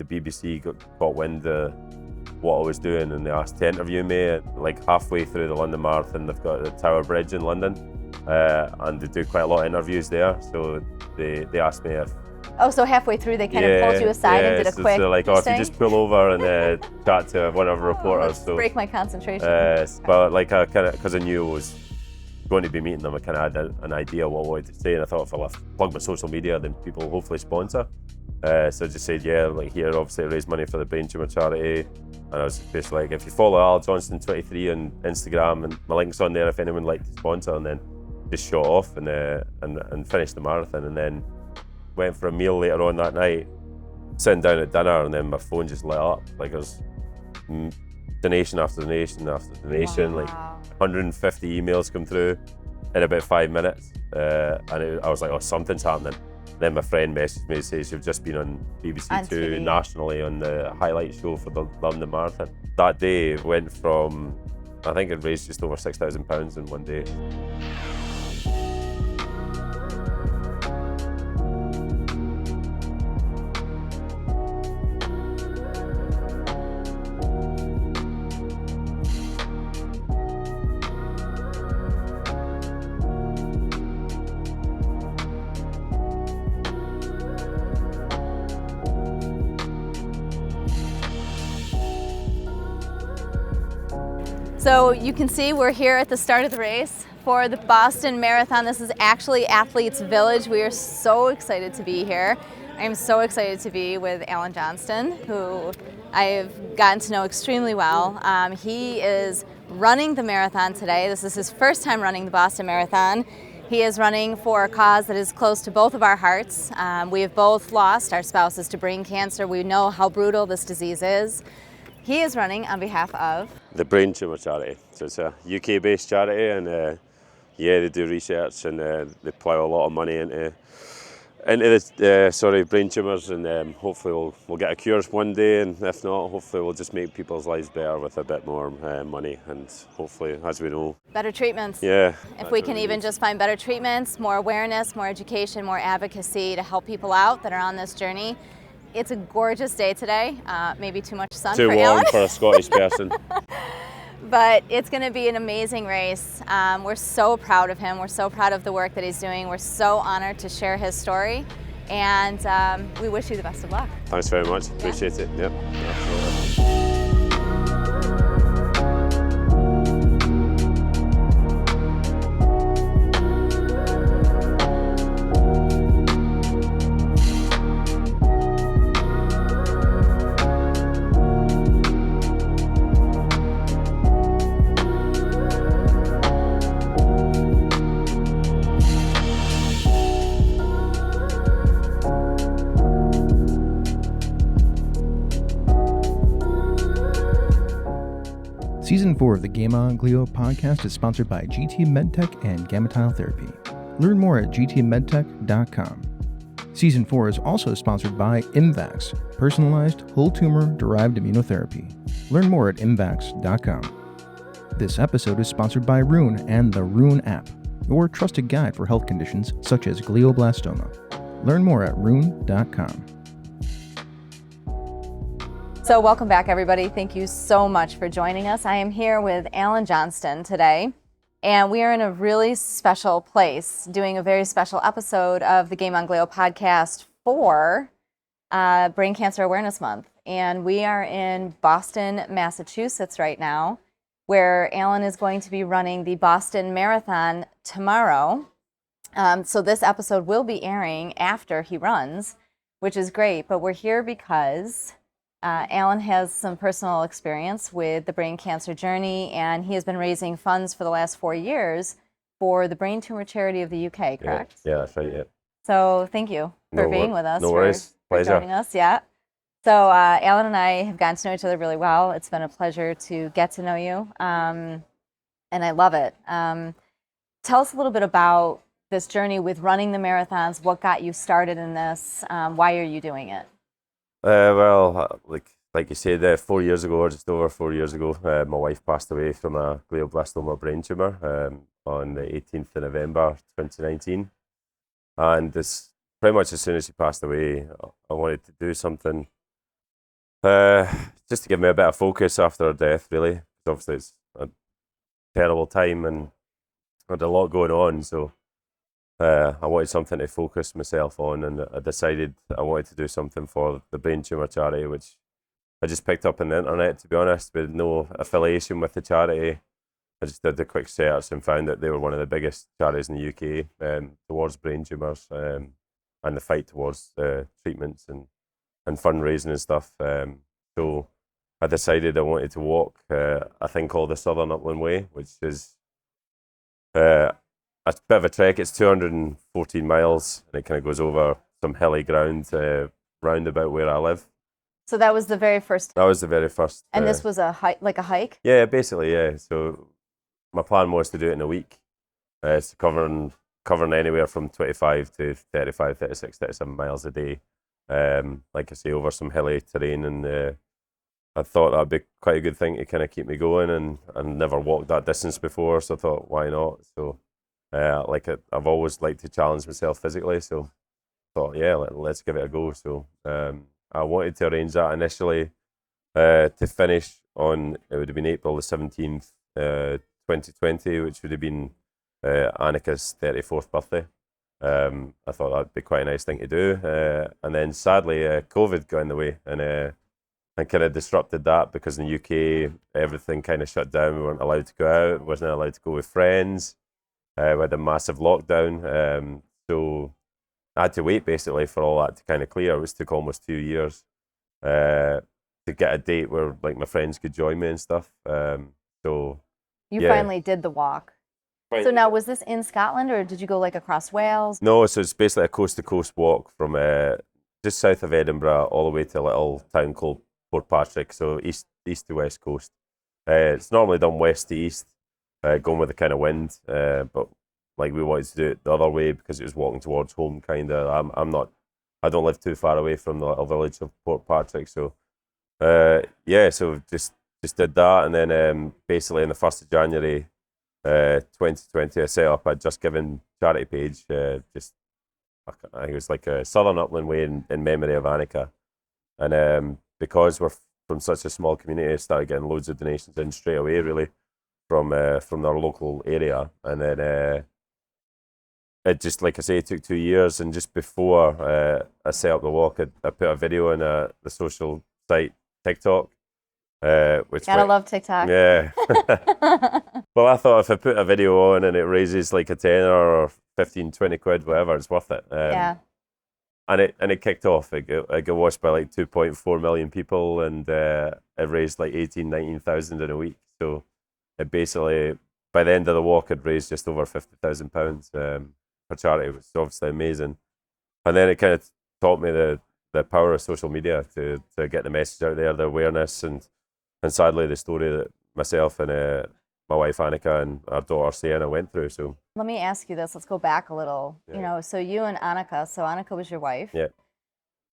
BBC got wind of what I was doing, and they asked to interview me. Like halfway through the London Marathon, they've got the Tower Bridge in London, and they do quite a lot of interviews there. So they asked me if. Oh, so halfway through they kind of pulled you aside and did a quick. So like, if you just pull over and chat to one of the reporters. So break my concentration. But like I kind of, because I knew I was going to be meeting them, I kind of had an idea what I wanted to say, and I thought if I plug my social media, then people will hopefully sponsor. So I just said, yeah, like here, obviously I raise money for the brain tumour charity. And I was basically like, if you follow Alan Johnstone 23 on Instagram, and my link's on there if anyone would like to sponsor, and then just shot off and finished the marathon, and then went for a meal later on that night, sitting down at dinner, and then my phone just lit up. Like it was donation after donation after donation, wow. Like 150 emails come through in about 5 minutes. I was like, oh, something's happening. Then my friend messaged me and says, you've just been on BBC Two nationally on the highlight show for the London Marathon. That day went from, I think it raised just over £6,000 in one day. So you can see we're here at the start of the race for the Boston Marathon. This is actually Athletes Village. We are so excited to be here. I'm so excited to be with Alan Johnstone, who I've gotten to know extremely well. He is running the marathon today. This is his first time running the Boston Marathon. He is running for a cause that is close to both of our hearts. We have both lost our spouses to brain cancer. We know how brutal this disease is. He is running on behalf of the Brain Tumour Charity. So it's a UK-based charity, and yeah, they do research, and they plough a lot of money into the brain tumours, and hopefully we'll get a cure one day, and if not, hopefully we'll just make people's lives better with a bit more money, and hopefully, as we know, better treatments. Yeah. If we can even just find better treatments, more awareness, more education, more advocacy to help people out that are on this journey. It's a gorgeous day today. Maybe too much sun for Alan. Too warm for a Scottish person. But it's going to be an amazing race. We're so proud of him. We're so proud of the work that he's doing. We're so honored to share his story. And we wish you the best of luck. Thanks very much. Appreciate it. Yep. Absolutely. Season 4 of the Game On Glio podcast is sponsored by GT MedTech and Gametile Therapy. Learn more at gtmedtech.com. Season 4 is also sponsored by IMVAX, personalized whole tumor derived immunotherapy. Learn more at imvax.com. This episode is sponsored by Rune and the Rune app, your trusted guide for health conditions such as glioblastoma. Learn more at rune.com. So welcome back, everybody. Thank you so much for joining us. I am here with Alan Johnstone today, and we are in a really special place doing a very special episode of the Game On Glio podcast for Brain Cancer Awareness Month. And we are in Boston, Massachusetts right now, where Alan is going to be running the Boston Marathon tomorrow. So this episode will be airing after he runs, which is great. But we're here because Alan has some personal experience with the brain cancer journey, and he has been raising funds for the last 4 years for the brain tumor charity of the UK, correct? Yeah, that's right, yeah. So thank you for being with us. No worries. For joining us, yeah. So Alan and I have gotten to know each other really well. It's been a pleasure to get to know you, and I love it. Tell us a little bit about this journey with running the marathons. What got you started in this? Why are you doing it? Well, like you said, 4 years ago, or just over 4 years ago, my wife passed away from a glioblastoma brain tumour on the 18th of November 2019. And this, pretty much as soon as she passed away, I wanted to do something Just to give me a bit of focus after her death, really. Obviously, it's a terrible time and I had a lot going on, so I wanted something to focus myself on, and I decided I wanted to do something for the brain tumour charity, which I just picked up on the internet, to be honest, with no affiliation with the charity. I just did a quick search and found that they were one of the biggest charities in the UK towards brain tumours and the fight towards treatments and fundraising and stuff. So I decided I wanted to walk a thing called the Southern Upland Way, which is a bit of a trek. It's 214 miles, and it kind of goes over some hilly ground round about where I live. So that was the very first. That was the very first. And this was a hike, like a hike? Yeah, basically, yeah. So my plan was to do it in a week. It's covering anywhere from 25 to 35, 36, 37 miles a day. Like I say, over some hilly terrain, and I thought that'd be quite a good thing to kind of keep me going, and never walked that distance before, so I thought, why not? So, I've always liked to challenge myself physically, so I thought, yeah, let's give it a go. So, I wanted to arrange that initially to finish on, it would have been April the 17th, 2020, which would have been Anneka's 34th birthday. I thought that'd be quite a nice thing to do. And then sadly, COVID got in the way and kind of disrupted that, because in the UK, everything kind of shut down. We weren't allowed to go out, wasn't allowed to go with friends. We had a massive lockdown. So I had to wait basically for all that to kind of clear. It took almost 2 years to get a date where like my friends could join me and stuff. So You yeah. finally did the walk. So now, was this in Scotland, or did you go like across Wales? No, so it's basically a coast-to-coast walk from just south of Edinburgh all the way to a little town called Portpatrick, so east to west coast. It's normally done west to east, going with the kind of wind, but like we wanted to do it the other way because it was walking towards home, kind of. I don't live too far away from the little village of Portpatrick, so yeah, so just did that, and then basically on the 1st of January 2020, I set up a Just Giving charity page. I think it was like a Southern Upland Way in memory of Anneka, and because we're from such a small community, I started getting loads of donations in straight away, really, from our local area, and then it just, like I say, it took 2 years, and just before I set up the walk, I put a video on the social site TikTok. Which Gotta love TikTok. Yeah. Well, I thought if I put a video on and it raises like a tenner or 15, 20 quid, whatever, it's worth it. Yeah. And it kicked off. It got watched by like 2.4 million people, and it raised like 19,000 in a week. So it basically, by the end of the walk, it raised just over £50,000 for charity, which is obviously amazing. And then it kind of taught me the power of social media to get the message out there, the awareness, and sadly the story that myself and my wife Anneka and our daughter Sienna went through. So let me ask you this. Let's go back a little. Yeah. You know, so you and Anneka. So Anneka was your wife. Yeah.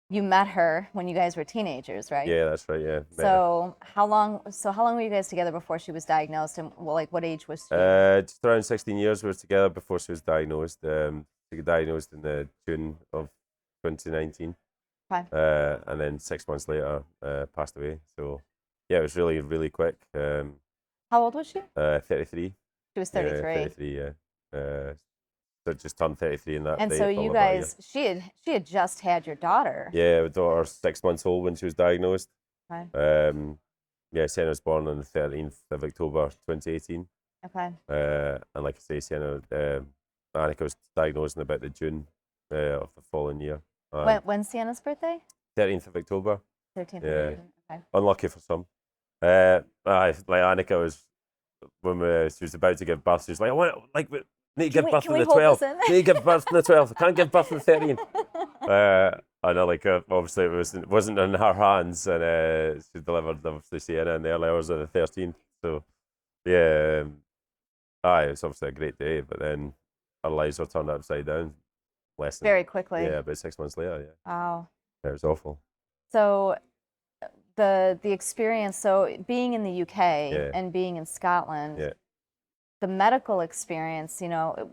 You met her when you guys were teenagers, right? Yeah, that's right. Yeah. So how long were you guys together before she was diagnosed, and what age was she? Just around 16 years we were together before she was diagnosed. She got diagnosed in the June of 2019. Okay. And then 6 months later passed away. So yeah, it was really, really quick. How old was she? 33. She was 33. Yeah, 33, yeah. So just turned 33 in that And day. so you guys, she had just had your daughter. Yeah, my daughter was 6 months old when she was diagnosed. Okay. Yeah, Sienna was born on the 13th of October 2018. Okay. And like I say, Sienna, Anneka was diagnosed in about the June of the following year. When's Sienna's birthday? 13th of October. 13th. Yeah. Okay. Unlucky for some. Like Anneka was, when she was about to give birth, she was like, need to give birth on the 12th. Need to give birth on the 12th. I can't give birth on the 13th. I know, like, obviously it wasn't in her hands, and she delivered, obviously, Sienna in the early hours of the 13th. So, yeah, it was obviously a great day, but then our lives were turned upside down. Very quickly. Yeah, about 6 months later, yeah. Wow. It was awful. So the experience, so being in the UK and being in Scotland, the medical experience,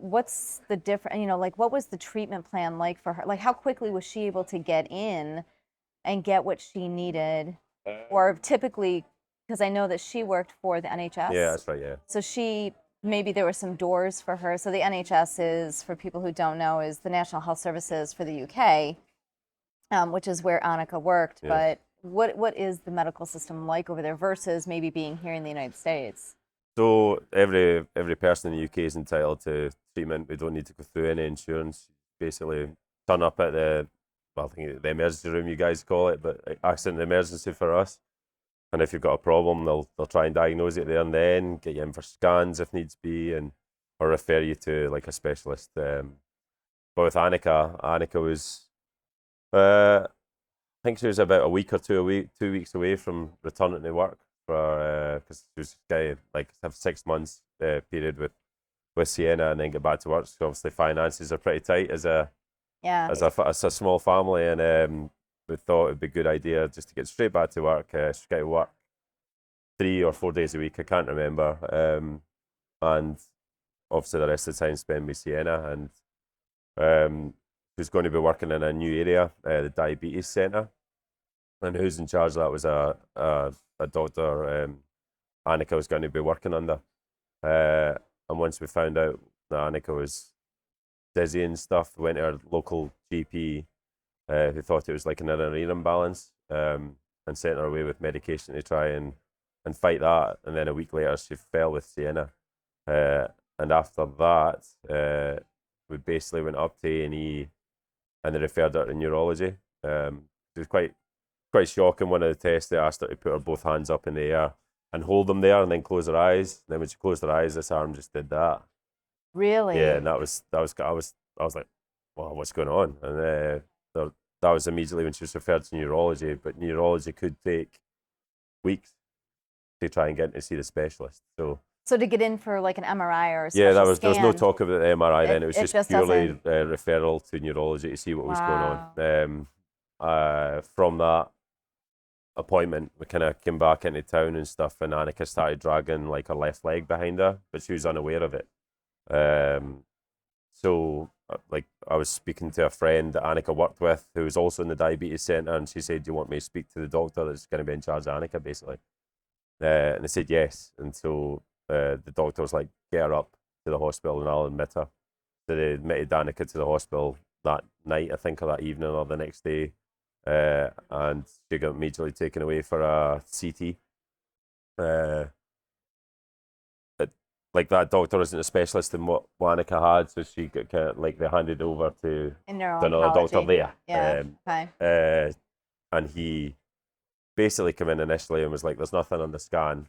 what's the difference, like what was the treatment plan like for her? Like how quickly was she able to get in and get what she needed? or typically, because I know that she worked for the NHS. Yeah, that's right. Yeah. So maybe there were some doors for her. So the NHS is, for people who don't know, is the National Health Services for the UK, which is where Anneka worked. Yeah. But what is the medical system like over there versus maybe being here in the United States? So every person in the UK is entitled to treatment. We don't need to go through any insurance. Basically, turn up at I think the emergency room you guys call it, but accident emergency for us. And if you've got a problem, they'll try and diagnose it there and then, get you in for scans if needs be, or refer you to like a specialist. But with Anneka was, I think she was about a week or 2 weeks away from returning to work for because she was like have 6 months period with Sienna and then get back to work. So obviously finances are pretty tight as a small family, and we thought it'd be a good idea just to get straight back to work. She got to work 3 or 4 days a week, I can't remember, and obviously the rest of the time spent with Sienna, and who's going to be working in a new area, the diabetes centre, and who's in charge of that was a doctor Anneka was going to be working under. And once we found out that Anneka was dizzy and stuff, we went to our local GP, who thought it was like an inner ear imbalance, and sent her away with medication to try and fight that. And then a week later, she fell with Sienna. And after that, we basically went up to A&E, and they referred her to neurology. It was quite shocking. One of the tests, they asked her to put her both hands up in the air and hold them there and then close her eyes. And then when she closed her eyes, this arm just did that. Really? Yeah, and I was like, well, what's going on? And that was immediately when she was referred to neurology, but neurology could take weeks to try and get to see the specialist. So to get in for like an MRI or a yeah, special there was no scan, talk about the MRI then. It was just purely doesn't. referral to neurology to see what was Wow. going on. From that appointment, we kind of came back into town and stuff, and Anneka started dragging like her left leg behind her, but she was unaware of it. So like I was speaking to a friend that Anneka worked with who was also in the diabetes centre, and she said, do you want me to speak to the doctor that's going to be in charge of Anneka, basically? And I said yes. And so the doctor was like, get her up to the hospital and I'll admit her. So they admitted Anneka to the hospital that night, I think, or that evening or the next day. And she got immediately taken away for a CT. Like that doctor isn't a specialist in what Anneka had, so she got kind of like they handed over to another doctor there. Yeah. Okay. And he basically came in initially and was like, "There's nothing on the scan."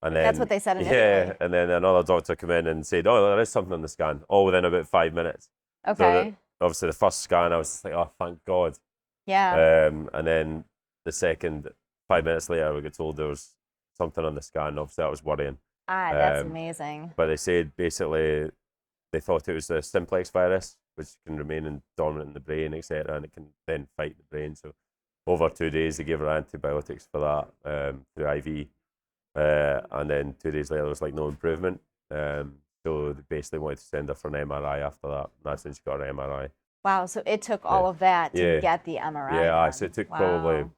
And then That's what they said initially. Yeah, and then another doctor came in and said, "Oh, there is something on the scan." All within about 5 minutes. Okay. So obviously the first scan, I was just like, "Oh, thank God." Yeah. And then the second, 5 minutes later, we got told there was something on the scan. Obviously, that was worrying. That's amazing. But they said basically they thought it was the simplex virus, which can remain dormant in the brain, etc., and it can then fight the brain. So over 2 days, they gave her antibiotics for that through IV. And then 2 days later, there was like no improvement. So they basically wanted to send her for an MRI after that. And that's when she got her MRI. Wow, so it took all of that to get the MRI. Yeah, so it took Wow. probably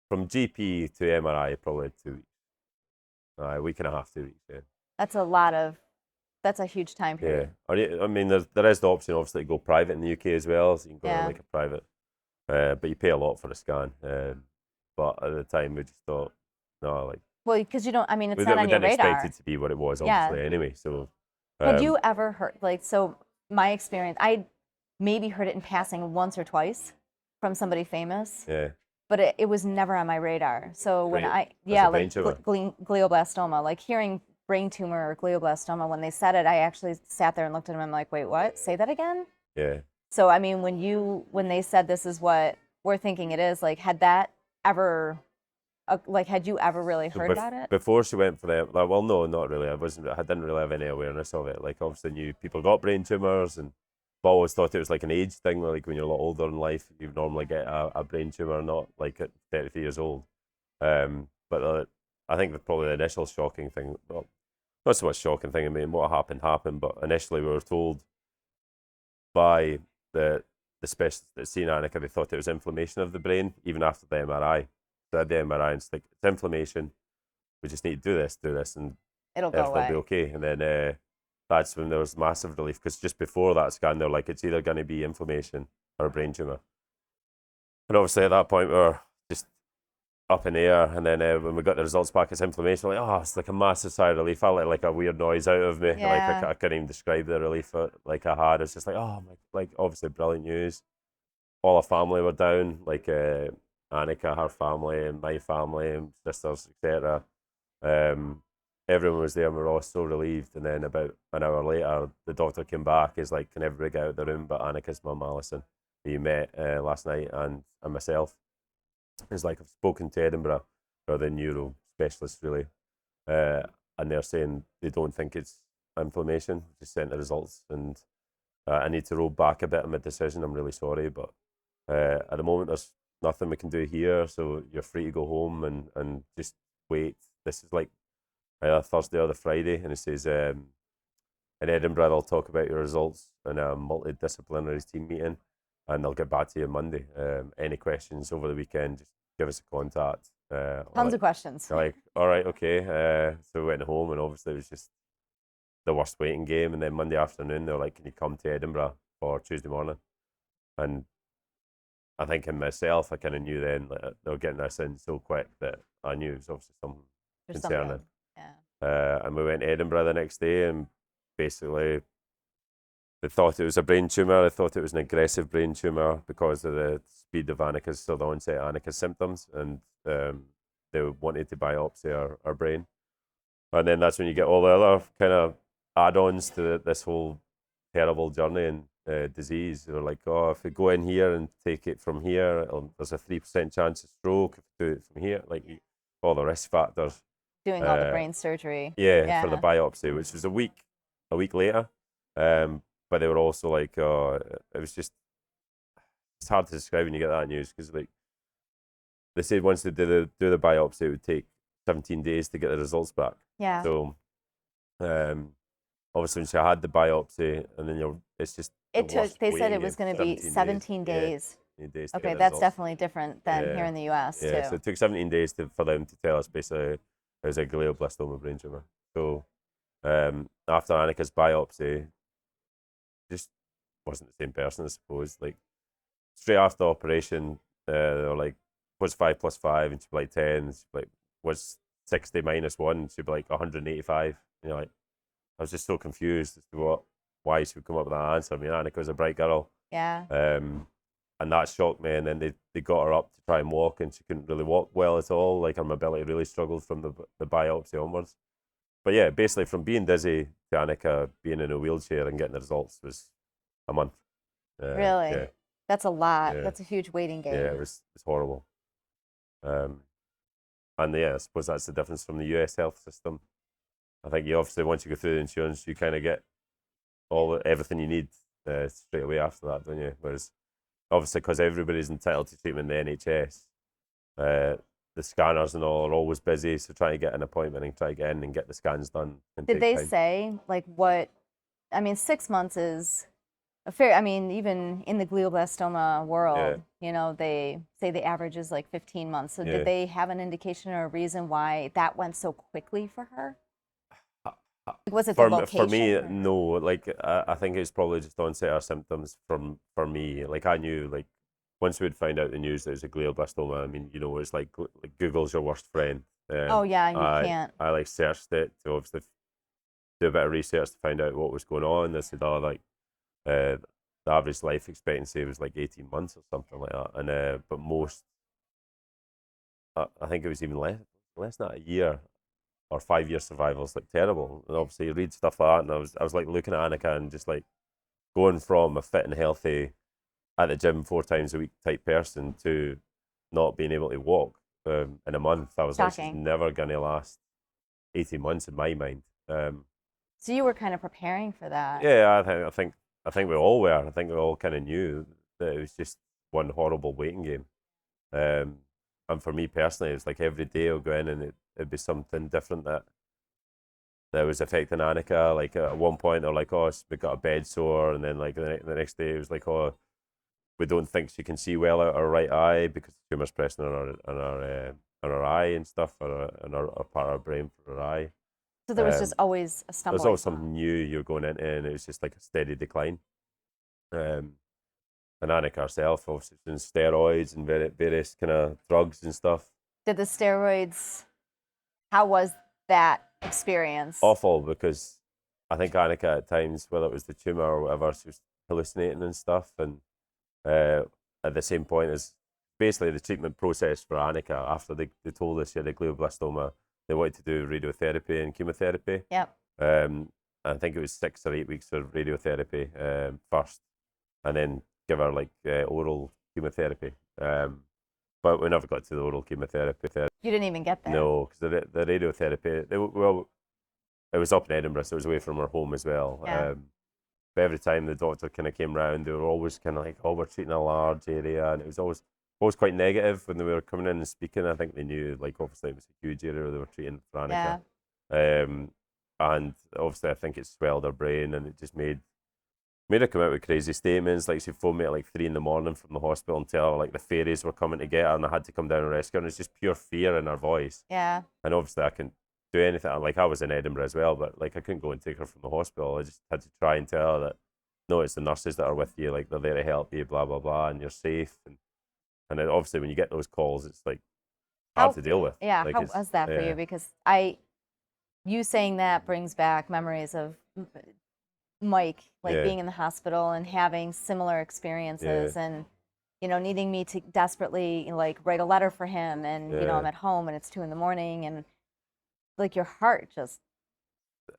from GP to MRI, probably 2 weeks. A week and a half, 2 weeks, yeah. That's a huge time period. Yeah. I mean, there is the option, obviously, to go private in the UK as well, so you can go to like a private, but you pay a lot for a scan. But at the time, we just thought, no, like... Well, because you don't, I mean, it's not on your radar. We didn't expect it to be what it was, obviously, anyway, so... Had you ever heard, like, so my experience, I maybe heard it in passing once or twice from somebody famous. Yeah. But it was never on my radar. So when like glioblastoma, like hearing brain tumor or glioblastoma, when they said it, I actually sat there and looked at them. I'm like, wait, what? Say that again? Yeah. So I mean, when they said this is what we're thinking it is, like, had you ever really heard about it? Before she went for that, well, no, not really. I didn't really have any awareness of it. Like, obviously, knew people got brain tumors, and but always thought it was like an age thing. Like when you're a lot older in life, you normally get a brain tumor, not like at 33 years old. But I think probably the initial shocking thing, well, not so much shocking thing. I mean, what happened. But initially, we were told by the the specialist that seen Anneka, they thought it was inflammation of the brain, even after the MRI. So I had the MRI, and it's like, it's inflammation. We just need to do this, and It'll go everything will away. be okay. And then that's when there was massive relief, because just before that scan, they're like, it's either going to be inflammation or a brain tumor. And obviously at that point, we were just up in the air. And then when we got the results back, it's inflammation. Like, oh, it's like a massive sigh of relief. I let like a weird noise out of me. Like Yeah. I couldn't even describe the relief like I had. It's just like, oh my, like obviously brilliant news. All our family were down, like Anneka, her family, and my family, and sisters, etc. Everyone was there, and we were all so relieved. And then about an hour later, the doctor came back. He's like, "Can everybody get out of the room?" But Anneka's mum, Alison, who you met last night, and myself. He's like, "I've spoken to Edinburgh, or the neuro specialist, really, and they're saying they don't think it's inflammation. Just sent the results, and I need to roll back a bit on my decision. I'm really sorry, but at the moment, there's nothing we can do here, so you're free to go home and just wait." This is like either Thursday or the Friday, and it says in Edinburgh they'll talk about your results in a multidisciplinary team meeting, and they'll get back to you on Monday. Any questions over the weekend, just give us a contact. Tons of questions. Like, all right, okay. So we went home, and obviously it was just the worst waiting game. And then Monday afternoon, they're like, "Can you come to Edinburgh for Tuesday morning?" And I think in myself, I kind of knew then that they were getting this in so quick that I knew it was obviously something There's concerning. something. Yeah. And we went to Edinburgh the next day, and basically they thought it was a brain tumour. They thought it was an aggressive brain tumour because of the speed of Anneka's, so the onset of Anneka's symptoms, and they wanted to biopsy our brain. And then that's when you get all the other kind of add-ons to this whole terrible journey and disease. They're like, oh, if we go in here and take it from here, there's a 3% chance of stroke. If we do it from here, like all the risk factors. Doing all the brain surgery. Yeah, for the biopsy, which was a week later. But they were also like, it was just, it's hard to describe when you get that news, because like they said once they do the biopsy, it would take 17 days to get the results back. Yeah. So, obviously, when she had the biopsy, and then it's just. They said it was going to be 17 days. Yeah, days Okay, that's definitely different than here in the US Yeah, too. so it took 17 days for them to tell us basically it was a glioblastoma brain tumor. So, after Anneka's biopsy, just wasn't the same person, I suppose. Like straight after the operation, they were like, "What's 5 plus 5?" And she'd be like 10. And she'd be like, "What's 60 minus 1?" And she'd be like 185. And you're like, I was just so confused as to why she would come up with that answer. I mean, Anneka was a bright girl. Yeah. And that shocked me. And then they got her up to try and walk, and she couldn't really walk well at all. Like her mobility really struggled from the biopsy onwards. But yeah, basically from being dizzy to Anneka being in a wheelchair and getting the results was a month. Really? Yeah. That's a lot. Yeah. That's a huge waiting game. Yeah, it's horrible. And yeah, I suppose that's the difference from the US health system. I think you obviously, once you go through the insurance, you kind of get everything you need straight away after that, don't you? Whereas obviously, because everybody's entitled to treatment in the NHS, the scanners and all are always busy, so trying to get an appointment and try to get in and get the scans done. Did they say like what? I mean, 6 months is a fair. I mean, even in the glioblastoma world, you know, they say the average is like 15 months. So did they have an indication or a reason why that went so quickly for her? Was it the location? For me, no. Like I think it was probably just onset of symptoms for me. Like I knew, like once we'd find out the news that it was a glioblastoma, I mean, you know, it's like Google's your worst friend. Oh yeah, you can't. I like searched it to obviously do a bit of research to find out what was going on. They said, oh, like the average life expectancy was like 18 months or something like that, and but most, I think it was even less than that, a year. Or 5 year survival is like terrible. And obviously you read stuff like that, and I was like looking at Anneka and just like going from a fit and healthy at the gym 4 times a week type person to not being able to walk in a month. I was like, she's never gonna last 18 months in my mind. So you were kind of preparing for that. Yeah, I think we all were. I think we all kind of knew that it was just one horrible waiting game. And for me personally, it was like every day I'll go in and it'd be something different that was affecting Anneka. Like at one point they're like, oh, we got a bed sore, and then like the next day it was like, oh, we don't think she can see well out her right eye because the tumour's pressing on her eye and stuff, or on our part of our brain for her eye. So there was just always a stumbling There's always block. something new you're going into, and it was just like a steady decline. And Anneka herself, obviously, doing steroids and various kind of drugs and stuff. Did the steroids, how was that experience? Awful, because I think Anneka at times, whether it was the tumour or whatever, she was hallucinating and stuff. And at the same point as basically the treatment process for Anneka, after they told us she had a glioblastoma, they wanted to do radiotherapy and chemotherapy. Yep. I think it was 6 or 8 weeks of radiotherapy first, and then give her like oral chemotherapy. But we never got to the oral chemotherapy. You didn't even get there. No, because the radiotherapy, well, it was up in Edinburgh, so it was away from her home as well. Yeah. But every time the doctor kind of came round, they were always kind of like, "Oh, we're treating a large area," and it was always quite negative when they were coming in and speaking. I think they knew, like, obviously it was a huge area they were treating for Anneka. Yeah. And obviously I think it swelled her brain, and it just made her come out with crazy statements. Like, she phoned me at like 3 a.m. from the hospital and tell her like the fairies were coming to get her and I had to come down and rescue her. And it's just pure fear in her voice. Yeah. And obviously I couldn't do anything. Like, I was in Edinburgh as well, but like I couldn't go and take her from the hospital. I just had to try and tell her that, no, it's the nurses that are with you. Like, they're there to help you, blah, blah, blah, and you're safe. And then obviously when you get those calls, it's like hard to deal with. Yeah. Like, how was that for you? Because you saying that brings back memories of Mike, like being in the hospital and having similar experiences, and needing me to desperately like write a letter for him, and I'm at home and it's 2 a.m. and like your heart just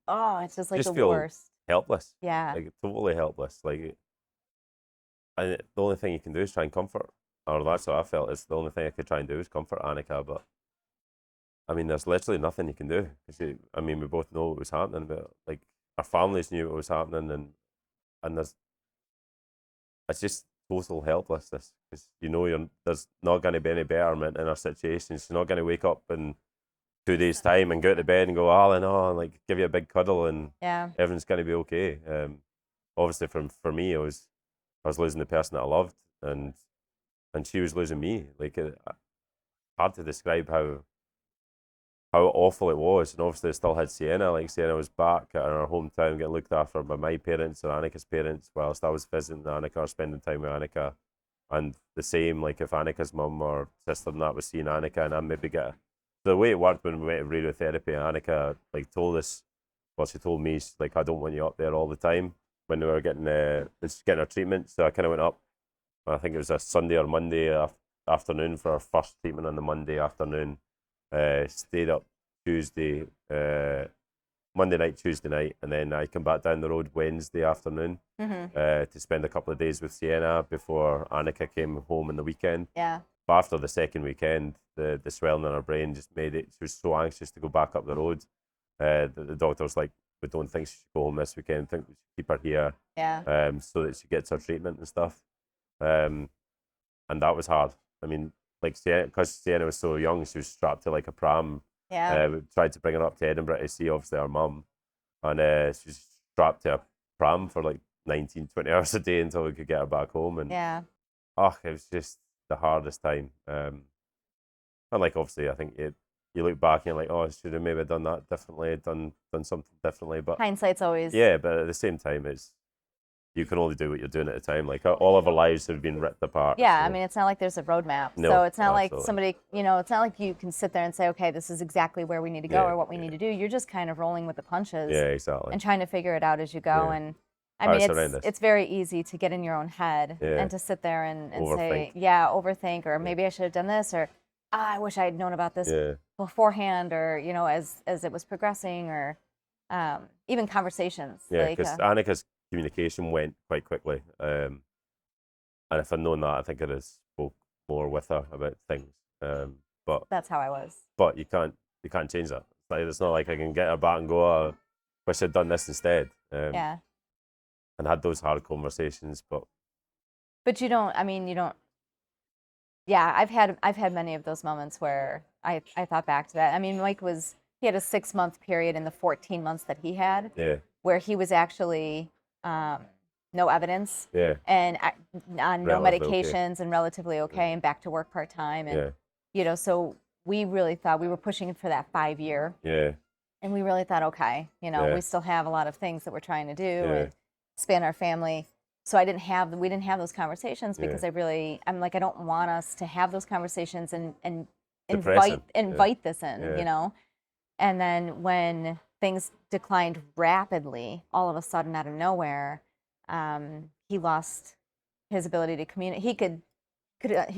it's just like just the feel worst. Helpless. Yeah. Like, totally helpless. Like, and the only thing you can do is try and comfort, or that's what I felt. It's the only thing I could try and do is comfort Anneka, but I mean, there's literally nothing you can do. I mean, we both know what was happening, but like, our families knew what was happening, and it's just total helplessness, because there's not going to be any betterment in our situation. She's not going to wake up in 2 days' time and go out to bed and go, Alan, and like give you a big cuddle and everything's going to be okay. Obviously, for me, I was losing the person that I loved, and she was losing me. Like, hard to describe how awful it was. And obviously I still had Sienna. Like, Sienna was back in our hometown getting looked after by my parents and Anneka's parents, whilst I was visiting Anneka or spending time with Anneka. And the same, like, if Anneka's mum or sister and that was seeing Anneka, and I maybe the way it worked when we went to radiotherapy, Anneka like told us, well, she told me, she's like, I don't want you up there all the time when we were getting her treatment. So I kind of went up, I think it was a Sunday or Monday afternoon for our first treatment on the Monday afternoon. Stayed up Tuesday, Monday night, Tuesday night, and then I come back down the road Wednesday afternoon to spend a couple of days with Sienna before Anneka came home on the weekend. Yeah. But after the second weekend, the swelling in her brain just made it, she was so anxious to go back up the road. The doctor was like, we don't think she should go home this weekend, think we should keep her here so that she gets her treatment and stuff. And that was hard. I mean, like, because Sienna was so young, she was strapped to like a pram. Yeah. We tried to bring her up to Edinburgh to see, obviously, her mum. And she was strapped to a pram for like 19, 20 hours a day until we could get her back home. And it was just the hardest time. And like, obviously, I think you look back and you're like, oh, I should have maybe done that differently, done something differently. But hindsight's always... Yeah, but at the same time, you can only do what you're doing at the time. Like, all of our lives have been ripped apart. Yeah, so. I mean, it's not like there's a roadmap. No, so it's not absolutely. like somebody, it's not like you can sit there and say, okay, this is exactly where we need to go or what we need to do. You're just kind of rolling with the punches. Yeah, exactly. And trying to figure it out as you go. Yeah. And I mean, horrendous. it's very easy to get in your own head and to sit there and say, overthink, or maybe I should have done this, or I wish I had known about this beforehand, or, as it was progressing, or even conversations. Yeah, because Anneka's communication went quite quickly. And if I'd known that, I think I'd have spoke more with her about things. But that's how I was. But you can't change that. It's not like I can get her back and go, oh, wish I'd done this instead. And had those hard conversations, but you don't. Yeah, I've had many of those moments where I thought back to that. I mean, Mike he had a 6-month period in the 14 months that he had, where he was actually no evidence, Yeah. and on no Relatively okay. medications and relatively okay, and back to work part-time. And, so we really thought we were pushing for that 5 year. Yeah. And we really thought, okay, we still have a lot of things that we're trying to do and expand our family. So we didn't have those conversations because I'm like, I don't want us to have those conversations and invite this in, And then when things declined rapidly, all of a sudden out of nowhere, he lost his ability to communicate. He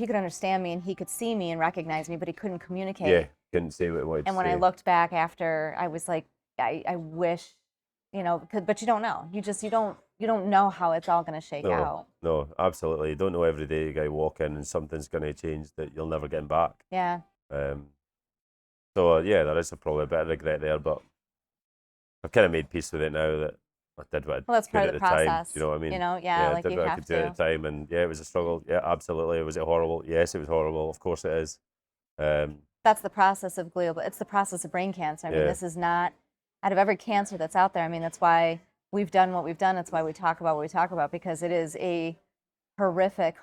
could understand me and he could see me and recognize me, but he couldn't communicate. Yeah, couldn't say what he wanted to And when say. I looked back after, I was like, I wish, but you don't know. You don't know how it's all going to shake out. No, absolutely. You don't know every day you go walk in and something's going to change that you'll never get back. Yeah. So there is probably a bit of regret there, but I've kind of made peace with it now that I did what I Well, that's could part at of the the time. process. Do you know what I mean? Like I did you what I have could do at the time, and it was a struggle. Yeah, absolutely. Was it horrible? Yes, it was horrible. Of course it is. That's the process of glioblastoma. It's the process of brain cancer. I mean, this is not out of every cancer that's out there. I mean, that's why we've done what we've done. That's why we talk about what we talk about, because it is a horrific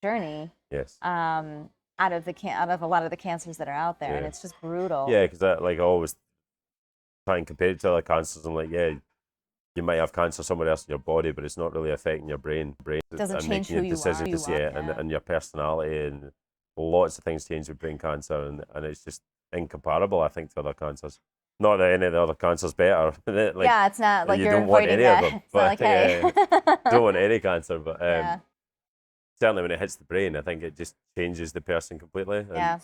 journey. Yes. Out of a lot of the cancers that are out there, and it's just brutal. Yeah, because I always try and compare it to other cancers. I'm like, you might have cancer somewhere else in your body, but it's not really affecting your brain. It doesn't change who you are. And your personality, and lots of things change with brain cancer, and it's just incomparable, I think, to other cancers. Not that any of the other cancers better. It's not like you you're don't want avoiding any that. of them, It's not like, hey. don't want any cancer, but certainly when it hits the brain, I think it just changes the person completely. And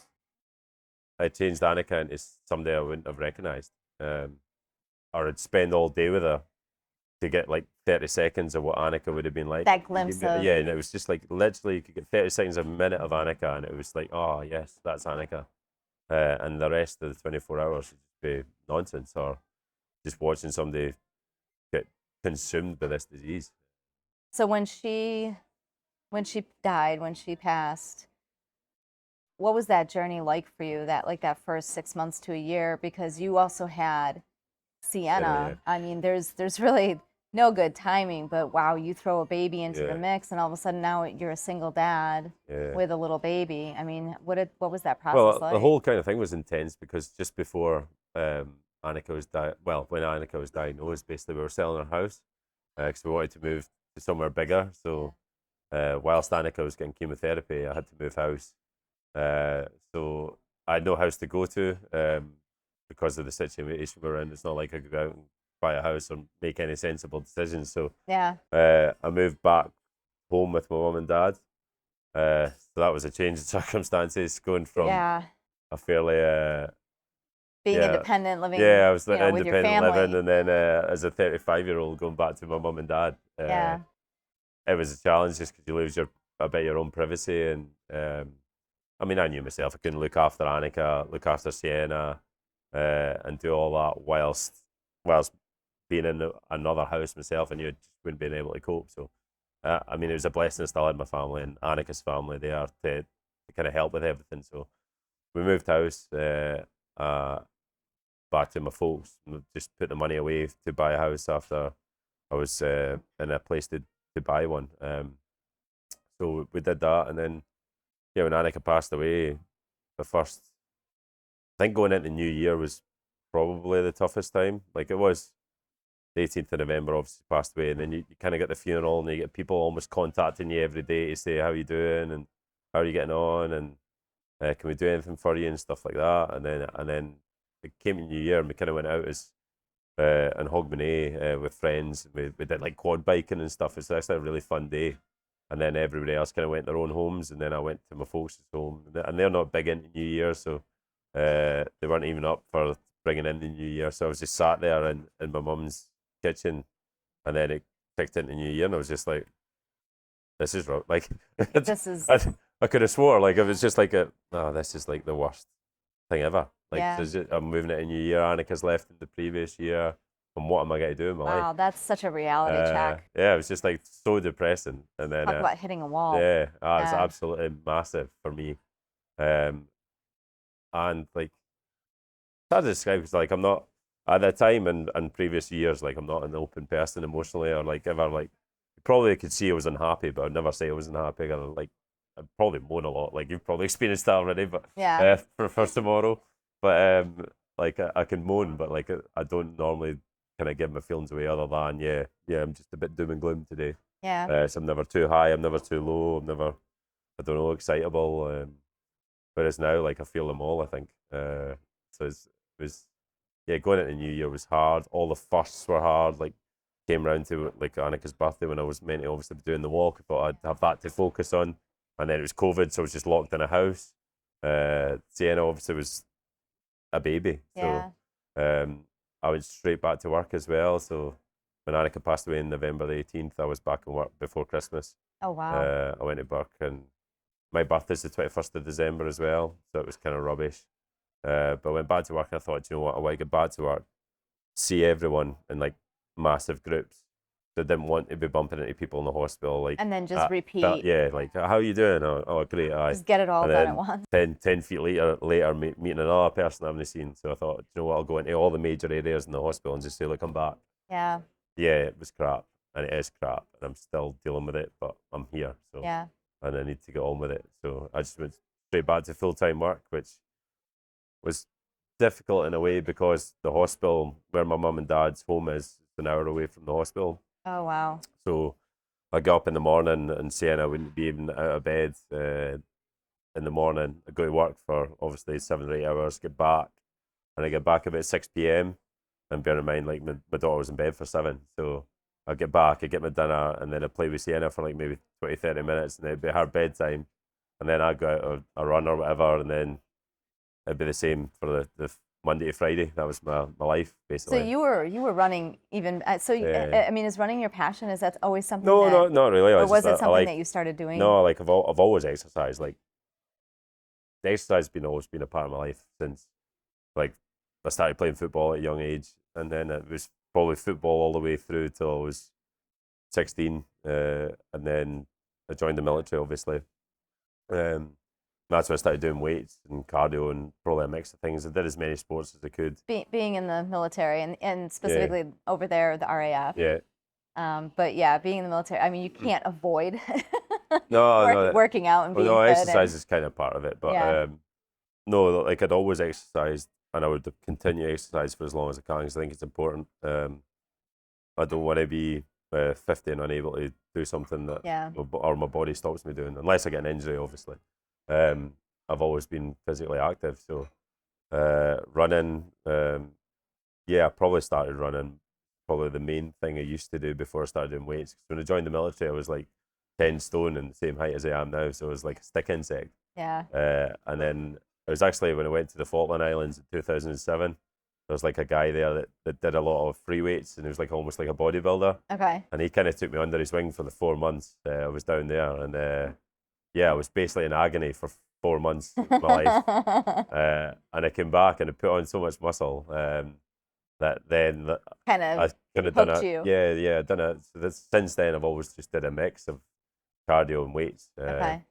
I changed Anneka into somebody I wouldn't have recognised, or I'd spend all day with her to get like 30 seconds of what Anneka would have been like. That glimpse of... Yeah, and it was just like, literally, you could get 30 seconds, a minute of Anneka, and it was like, oh, yes, that's Anneka. And the rest of the 24 hours would just be nonsense, or just watching somebody get consumed by this disease. So when she died, when she passed, what was that journey like for you, that first 6 months to a year? Because you also had Sienna. I mean, there's really no good timing, but wow, you throw a baby into the mix, and all of a sudden now you're a single dad with a little baby. I mean, what was that process like? The whole kind of thing was intense, because just before Anneka was when Anneka was diagnosed, basically we were selling our house because we wanted to move to somewhere bigger. So whilst Anneka was getting chemotherapy, I had to move house. So I had no house to go to because of the situation we're in. It's not like I could go out and buy a house or make any sensible decisions. So I moved back home with my mum and dad. So that was a change in circumstances, going from a fairly being independent, living I was with your independent family. living, and then as a 35-year-old going back to my mum and dad. It was a challenge just because you lose a bit of your own privacy, and I mean, I knew myself I couldn't look after Anneka, look after Sienna, and do all that whilst being in another house myself, and you just wouldn't be able to cope. So I mean, it was a blessing I still had my family and Anneka's family there to kind of help with everything. So we moved house back to my folks, and just put the money away to buy a house after I was in a place to buy one. So we did that, and then when Anneka passed away, I think going into New Year was probably the toughest time. Like, it was the 18th of November, obviously passed away, and then you kind of get the funeral, and you get people almost contacting you every day to say, how are you doing, and how are you getting on, and can we do anything for you, and stuff like that. And then it came to New Year, and we kind of went out as in Hogmanay with friends. We did like quad biking and stuff. It's actually a really fun day. And then everybody else kind of went their own homes, and then I went to my folks' home, and they're not big into New Year, so they weren't even up for bringing in the New Year. So I was just sat there in my mum's kitchen, and then it kicked into New Year, and I was just like, this is wrong. Like, this is... I could have swore, like, it was just like this is like the worst thing ever. Like, I'm moving it in New Year, Anneka's left in the previous year, and what am I going to do in my life? Wow, that's such a reality check. Yeah, it was just like so depressing. And then talk about hitting a wall. Yeah, it was absolutely massive for me. And like, it's hard to describe, because like, I'm not at that time and previous years, like, I'm not an open person emotionally, or like ever like probably could see I was unhappy, but I'd never say I was unhappy. I'd probably moan a lot. Like you've probably experienced that already, but Yeah. for tomorrow. But like I can moan, but like I don't normally kind of give my feelings away other than I'm just a bit doom and gloom today. Yeah. So I'm never too high, I'm never too low, I'm never, I don't know, excitable. Whereas now, like I feel them all. I think it was going into New Year was hard. All the firsts were hard. Like came round to like Anneka's birthday when I was meant to obviously be doing the walk. I thought I'd have that to focus on, and then it was COVID, so I was just locked in a house. Sienna obviously was a baby, Yeah. so I went straight back to work as well. So when Anneka passed away on November the 18th, I was back in work before Christmas. Oh wow. I went to work, and my birthday's the 21st of December as well, so it was kind of rubbish. But I went back to work and I thought, you know what, I want to get back to work, see everyone in like massive groups. So I didn't want to be bumping into people in the hospital. Like, And then just repeat. like, how are you doing? Oh great, aye. Just get it all And done then at once. 10 feet later meeting another person I haven't seen. So I thought, you know what, I'll go into all the major areas in the hospital and just say, look, I'm back. Yeah. Yeah, it was crap, and it is crap, and I'm still dealing with it, but I'm here. So Yeah. and I need to get on with it. So I just went straight back to full-time work, which was difficult in a way because the hospital where my mum and dad's home is an hour away from the hospital. Oh wow. So I get up in the morning and Sienna wouldn't be even out of bed in the morning. I go to work for obviously 7 or 8 hours, get back, and I get back about 6 p.m. And bear in mind, like my daughter was in bed for 7, so I get back, I get my dinner, and then I play with Sienna for like maybe 20, 30 minutes, and then it'd be her bedtime, and then I'd go out on a run or whatever, and then it'd be the same for the Monday to Friday. That was my life, basically. So you were running even. Yeah. I mean, is running your passion? Is that always something? No, not really. Or was it something that you started doing? No, like I've always exercised. Like the exercise has always been a part of my life since like I started playing football at a young age, and then it was probably football all the way through till I was 16, and then I joined the military, obviously. That's when I started doing weights and cardio and probably a mix of things. I did as many sports as I could. Being in the military and specifically over there, the RAF. Yeah. But yeah, being in the military, I mean, you can't avoid working out and being no, fit. exercise is kind of part of it, but no, like I'd always exercised, and I would continue to exercise for as long as I can because I think it's important. I don't want to be 50 and unable to do something that or my body stops me doing, unless I get an injury, obviously. I've always been physically active, so running. I probably started running. Probably the main thing I used to do before I started doing weights. When I joined the military, I was like 10 stone and the same height as I am now, so I was like a stick insect. Yeah. And then it was actually when I went to the Falkland Islands in 2007. There was like a guy there that did a lot of free weights, and he was like almost like a bodybuilder. Okay. And he kind of took me under his wing for the 4 months I was down there, and I was basically in agony for 4 months of my life. And I came back and I put on so much muscle that then kind of I could have done it. you. Yeah, done it. So since then, I've always just did a mix of cardio and weights. Okay.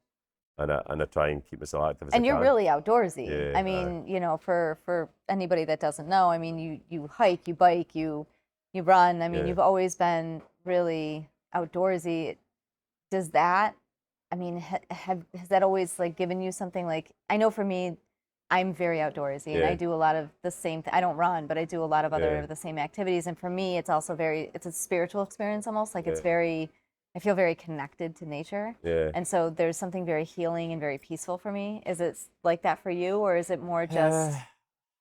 And I try and keep myself active as I And you're can. really outdoorsy. Yeah, I mean, for anybody that doesn't know, I mean, you hike, you bike, you run. I mean, you've always been really outdoorsy. Does that, I mean, has that always like given you something like, I know for me, I'm very outdoorsy and I do a lot of the same I don't run, but I do a lot of other of the same activities. And for me, it's also it's a spiritual experience almost. Like I feel very connected to nature. Yeah. And so there's something very healing and very peaceful for me. Is it like that for you, or is it more just?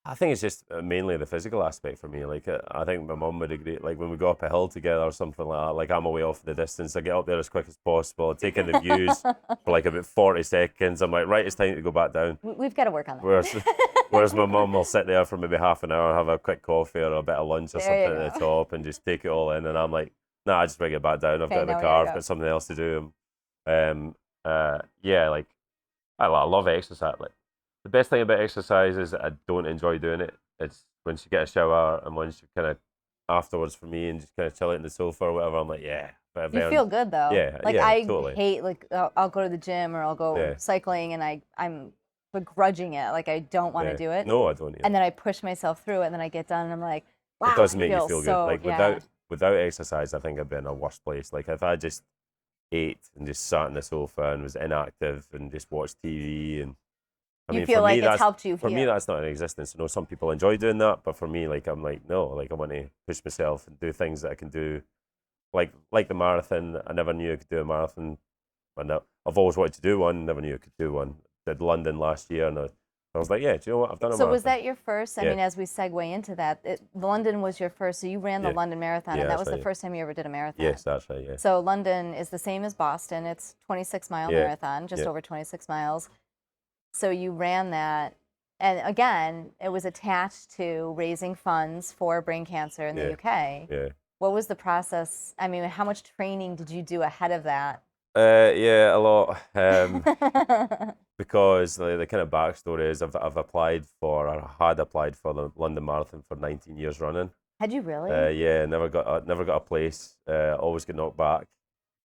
I think it's just mainly the physical aspect for me. Like I think my mum would agree. Like when we go up a hill together or something like that, like I'm away off the distance. I get up there as quick as possible. I take in the views for like about 40 seconds. I'm like, right, it's time to go back down. We've got to work on that. Whereas my mum will sit there for maybe half an hour, have a quick coffee or a bit of lunch or something at the top, and just take it all in. And I'm like, nah, I just bring it back down. I've got in the car. I've got something else to do. Like I love exercise. Like the best thing about exercise is that I don't enjoy doing it. It's once you get a shower and once you kind of afterwards for me and just kind of chill out in the sofa or whatever. I'm like, yeah. But you feel good though. Yeah, like yeah, I totally. hate I'll go to the gym or I'll go cycling and I'm begrudging it. Like I don't want to do it. No, I don't. And then I push myself through it and then I get done and I'm like, wow, it does make you feel good. Like without exercise, I think I'd be in a worse place. Like if I just ate and just sat on the sofa and was inactive and just watched TV, and You feel like it's helped you for me heal. that's not in existence. I know some people enjoy doing that, but for me, like I'm like no, like I want to push myself and do things that I can do, like the marathon. I never knew I could do a marathon, and I've always wanted to do one. Never knew I could do one. Did London last year, and I was like, yeah, do you know what? I've done a So marathon. was that your first? I Yeah. mean, as we segue into that, London was your first. So you ran the Yeah. London Marathon, Yeah, and that that's was the right, yeah. first time you ever did a marathon. Yes, that's right. Yeah. So London is the same as Boston. It's 26-mile Yeah. marathon, just Yeah. over 26 miles. So you ran that, and again, it was attached to raising funds for brain cancer in the UK. Yeah. What was the process? I mean, how much training did you do ahead of that? Yeah, a lot. Because the kind of backstory is I've applied for, or had applied for the London Marathon for 19 years running. Had you really? Yeah, never got a place. Always get knocked back.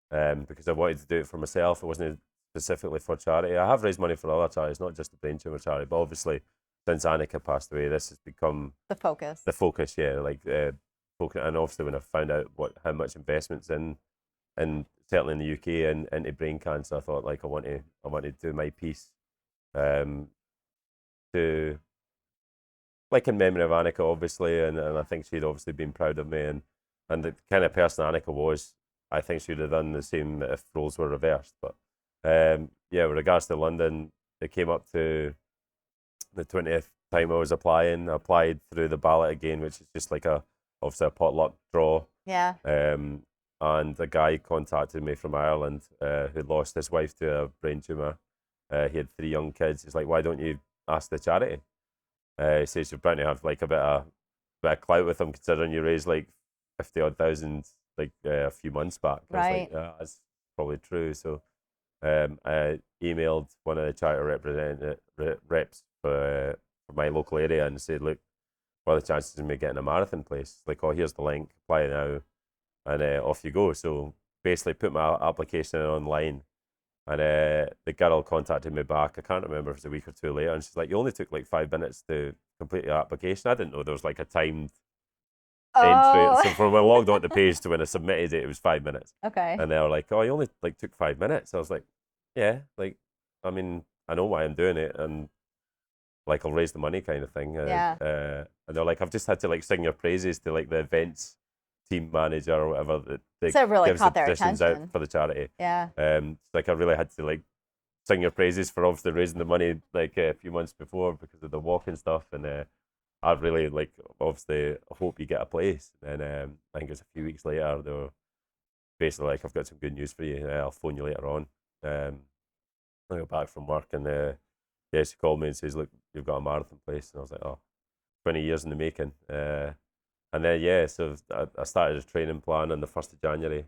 Because I wanted to do it for myself. It wasn't specifically for charity. I have raised money for other charities, not just the brain tumor charity, but obviously since Anneka passed away, this has become The focus. the focus. Yeah, like focus. And obviously when I found out how much investments in certainly in the UK and into brain cancer, I thought like I want to do my piece, to like in memory of Anneka, obviously, and I think she'd obviously been proud of me, and the kind of person Anneka was, I think she'd have done the same if roles were reversed. But yeah, with regards to London, it came up to the 20th time I was applying. I applied through the ballot again, which is just like obviously a potluck draw. Yeah. And a guy contacted me from Ireland who lost his wife to a brain tumour. He had 3 young kids. He's like, why don't you ask the charity? He says you're bound to have like a bit of clout with them, considering you raised like 50-odd thousand like a few months back. I was Right. like, yeah, that's probably true. So I emailed one of the charity reps for my local area and said, look, what are the chances of me getting a marathon place? Like, oh, here's the link, apply now, and off you go. So basically put my application in online, and the girl contacted me back. I can't remember if it was a week or 2 later, and she's like, you only took like 5 minutes to complete your application. I didn't know there was like a timed entry. So from when I logged onto the page to when I submitted it, it was 5 minutes. Okay. And they were like, oh, you only like took 5 minutes. I was like, yeah, like, I mean, I know why I'm doing it, and like I'll raise the money kind of thing. Yeah. And they're like, I've just had to like sing your praises to like the events team manager or whatever that So it really gives caught the their positions attention. out for the charity. Yeah. Like I really had to like sing your praises for obviously raising the money like a few months before because of the walk and stuff, and I really like obviously hope you get a place. And I think it was a few weeks later they were basically like, I've got some good news for you. I'll phone you later on. I got back from work, and yeah, she called me and says, look, you've got a marathon place. And I was like, oh, 20 years in the making. And then, yeah, so I started a training plan on the 1st of January,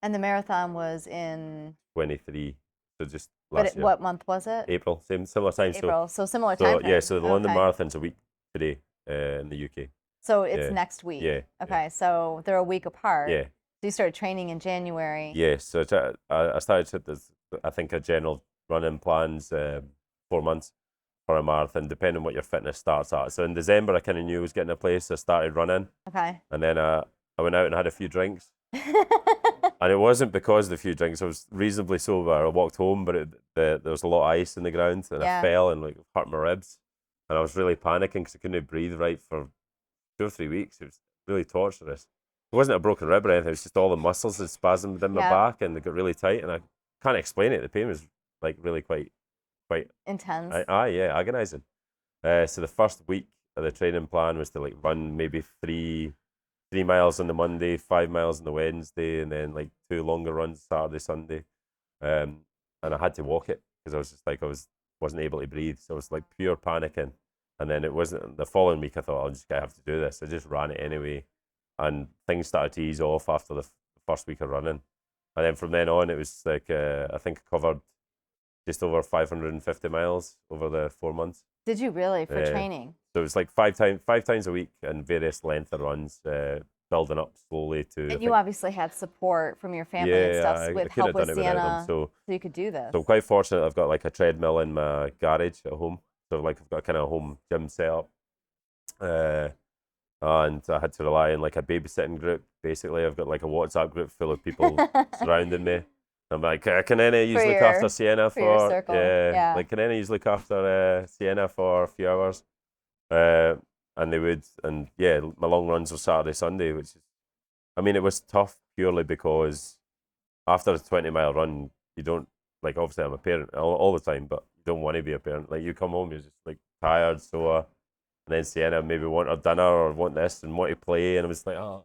And the marathon was in, 23. So just but last year. what month was it? April, similar time. April. So similar So, time yeah, frame. so the London Okay. Marathon's a week today in the UK. So it's Yeah. next week. Yeah. Okay. So they're a week apart. Yeah. So you started training in January. Yeah. So I started to this, I think a general running plans 4 months for a marathon, depending on what your fitness starts at. So in December, I kind of knew I was getting a place. I started running. Okay. And then I went out and had a few drinks. And it wasn't because of the few drinks. I was reasonably sober. I walked home, but there was a lot of ice in the ground, and Yeah. I fell and like hurt my ribs. And I was really panicking because I couldn't breathe right for 2 or 3 weeks. It was really torturous. It wasn't a broken rib or anything. It was just all the muscles had spasmed in my Yeah. back, and they got really tight. And I can't explain it. The pain was like really quite Intense. yeah, agonizing. So the first week of the training plan was to like run maybe 3 miles on the Monday, 5 miles on the Wednesday, and then like 2 longer runs Saturday, Sunday. And I had to walk it because I was just like wasn't able to breathe. So it was like pure panicking. And then it wasn't the following week. I thought I'll just have to do this. I just ran it anyway, and things started to ease off after the first week of running. And then from then on, it was like I think I covered just over 550 miles over the 4 months. Did you really for Yeah. training? So it was like five times a week and various length of runs, building up slowly to. And you obviously had support from your family and stuff I with couldn't help have with done it without Sienna, them. So you could do this. I'm quite fortunate. I've got like a treadmill in my garage at home. So like I've got kind of a home gym set up. and I had to rely on like a babysitting group. Basically, I've got like a WhatsApp group full of people surrounding me. I'm like, can any of you look after Sienna for your for circle? yeah, Yeah. like can any of you look after Sienna for a few hours? Uh, and they would, and yeah, my long runs were Saturday, Sunday, which is, I mean, it was tough purely because after a 20-mile run, you don't, like, obviously I'm a parent all the time, but you don't want to be a parent. Like, you come home, you're just like tired, sore, and then Sienna maybe want her dinner or want this and want to play, and I was like, oh,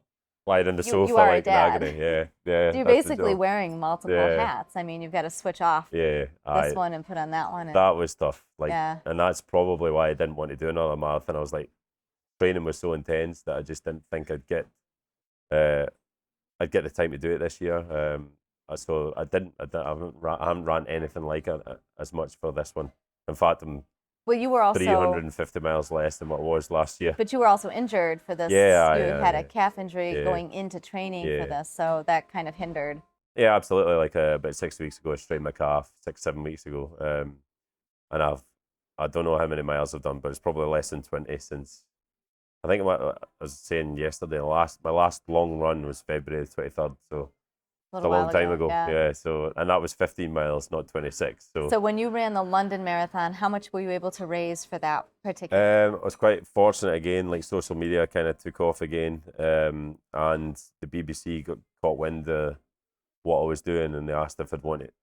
lying on the sofa You are like a in dad. agony. Yeah, So you're that's the basically job. wearing multiple Yeah, hats. I mean, you've got to switch off yeah. this one and put on that one. And, That was tough. Like, yeah. and that's probably why I didn't want to do another marathon. I was like, training was so intense that I just didn't think uh, I'd get the time to do it this year. So I haven't ran anything like it as much for this one. In fact, I'm Well, you were also 350 miles less than what it was last year. But you were also injured for this. Yeah, You yeah, had yeah. a calf injury Yeah. going into training for Yeah. this, so that kind of hindered. Yeah, absolutely. Like about 6 weeks ago, I strained my calf. 7 weeks ago, and I don't know how many miles I've done, but it's probably less than 20 since. I think I was saying yesterday. My last long run was February 23rd, so A it's a little long while time ago. ago. Yeah. So and that was 15 miles, not 26. So when you ran the London Marathon, how much were you able to raise for that particular? I was quite fortunate again. Like social media kind of took off again, and the BBC caught wind of what I was doing, and they asked if I'd want it.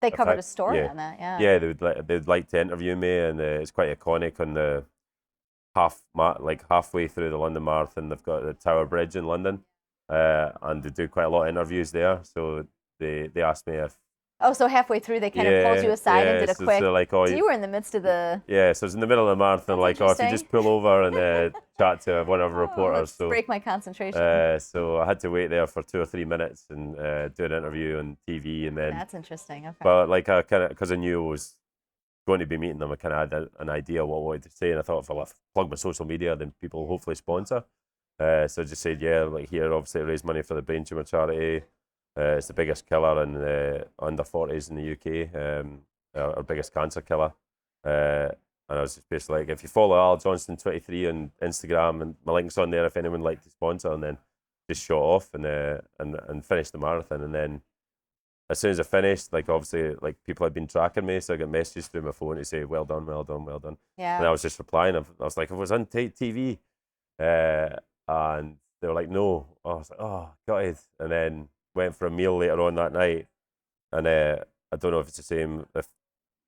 They covered a fact, story yeah. on that, yeah. Yeah, they'd like to interview me, and it's quite iconic on the halfway through the London Marathon. They've got the Tower Bridge in London, and they do quite a lot of interviews there. So they asked me if Oh, so halfway through they kind of pulled you aside and did a quick. so like, oh, So you were in the midst of the. yeah, so it's in the middle of the marathon. That's Like, oh, if you interesting. just pull over and chat to one of the reporters. Let's So break my concentration. so I had to wait there for 2 or 3 minutes and do an interview on TV, and then. That's interesting. Okay. But like I kind of, because I knew I was going to be meeting them, I kind of had an idea what I wanted to say, and I thought if I plug my social media, then people will hopefully sponsor. So I just said, yeah, like here, obviously raise money for the brain tumor charity. It's the biggest killer in under 40s in the UK, our biggest cancer killer. And I was just basically like, if you follow Alan Johnstone 23 on Instagram, and my link's on there if anyone would like to sponsor, and then just shot off and finished the marathon. And then as soon as I finished, like obviously, like people had been tracking me, so I got messages through my phone to say, well done, well done, well done. Yeah. And I was just replying. I was like, I was on TV. And they were like, no. I was like, oh, gutted. And then went for a meal later on that night. And I don't know if it's the same if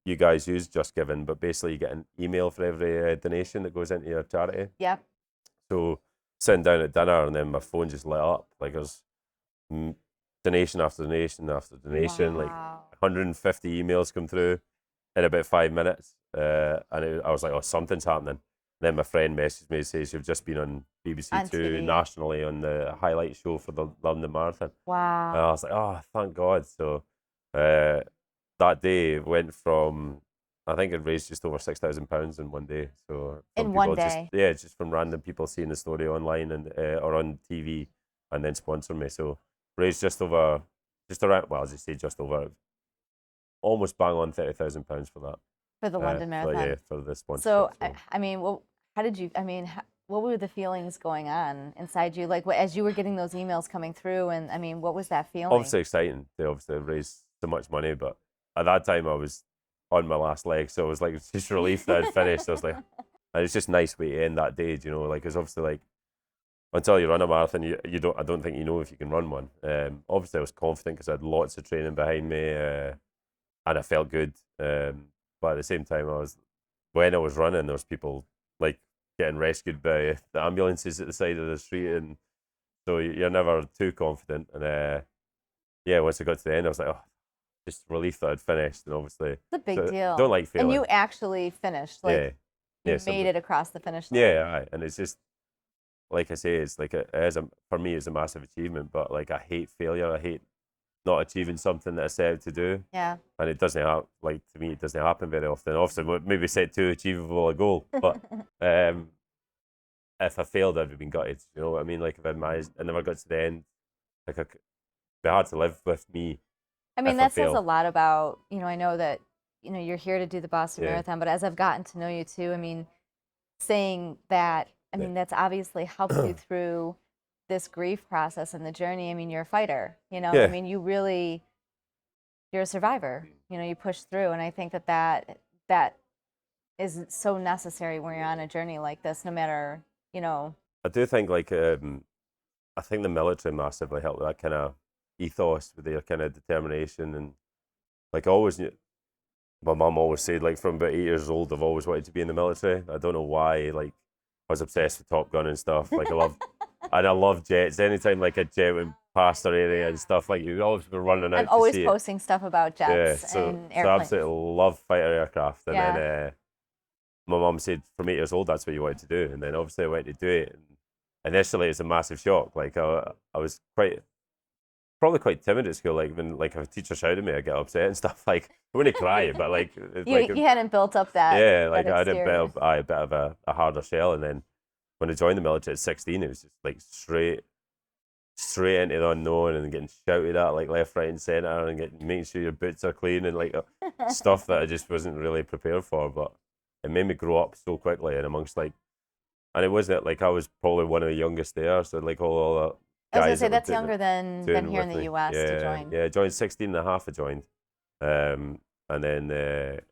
you guys use Just Giving, but basically you get an email for every donation that goes into your charity. Yep. So sitting down at dinner, and then my phone just lit up. Like, there's donation after donation after donation. Wow. Like 150 emails come through in about 5 minutes. I was like, oh, something's happening. Then my friend messaged me and says, you've just been on BBC On Two TV. nationally on the highlight show for the London Marathon. Wow. And I was like, oh, thank God. So that day went from, I think it raised just over £6,000 in one day. So In from one people day? just from random people seeing the story online and or on TV and then sponsor me. So raised just around, well, I'll just say just over, almost bang on £30,000 for that. For the London Marathon. For the sponsorship. So, I mean, well, how did you? I mean, what were the feelings going on inside you? Like, as you were getting those emails coming through, and I mean, what was that feeling? Obviously exciting. They obviously raised so much money, but at that time I was on my last leg, so it was like just relief that I'd finished. I was like, and it's just nice way to end that day, you know. Like, it's obviously like until you run a marathon, you don't. I don't think you know if you can run one. Obviously I was confident because I had lots of training behind me, and I felt good. But at the same time, when I was running, there was people like getting rescued by the ambulances at the side of the street, and so you're never too confident. And yeah, once I got to the end, I was like, oh, just relief that I'd finished, and obviously It's a big deal. Don't like failing. And you actually finished. Like, you made it across the finish line. Yeah, and it's just like I say, it's like for me, it's a massive achievement. But like, I hate failure. I hate not achieving something that I set out to do. Yeah. And it doesn't happen, like, to me, it doesn't happen very often. Obviously, maybe set too achievable a goal, but if I failed, I'd have been gutted. You know what I mean? Like, if I never got to the end, like, it'd be hard to live with me. I mean, that says a lot about, I know that, you're here to do the Boston Marathon, but as I've gotten to know you too, I mean, saying that I mean, that's obviously helped you through this grief process and the journey. I mean, you're a fighter, you know, Yeah. I mean, you're a survivor, you know, you push through. And I think that is so necessary when you're on a journey like this, no matter, you know. I do think like I think the military massively helped that kind of ethos with their kind of determination, and like I always knew, my mum always said like from about 8 years old I've always wanted to be in the military. I don't know why, like I was obsessed with Top Gun and stuff. Like I love jets. Anytime like a jet went past our area and stuff, like you always were running out I'm to always see it. posting stuff about Yeah, jets so and so I airplanes. absolutely love fighter aircraft. And Yeah. then my mum said from 8 years old that's what you wanted to do, and then obviously I went to do it. And initially it was a massive shock. Like I was probably quite timid at school. Like when like if a teacher shouted at me, I get upset and stuff. Like I wouldn't cry, but like You hadn't built up that. yeah, like that I had a exterior. bit of a harder shell. And then when I joined the military at 16, it was just like straight into the unknown and getting shouted at like left, right, and centre, and making sure your boots are clean and like stuff that I just wasn't really prepared for. But it made me grow up so quickly, and amongst like, and it wasn't like I was probably one of the youngest there, so like all the I was guys gonna say that were that's doing younger than doing here in with the me. U.S. Yeah, to join. yeah, I joined 16 and a half. I joined, and then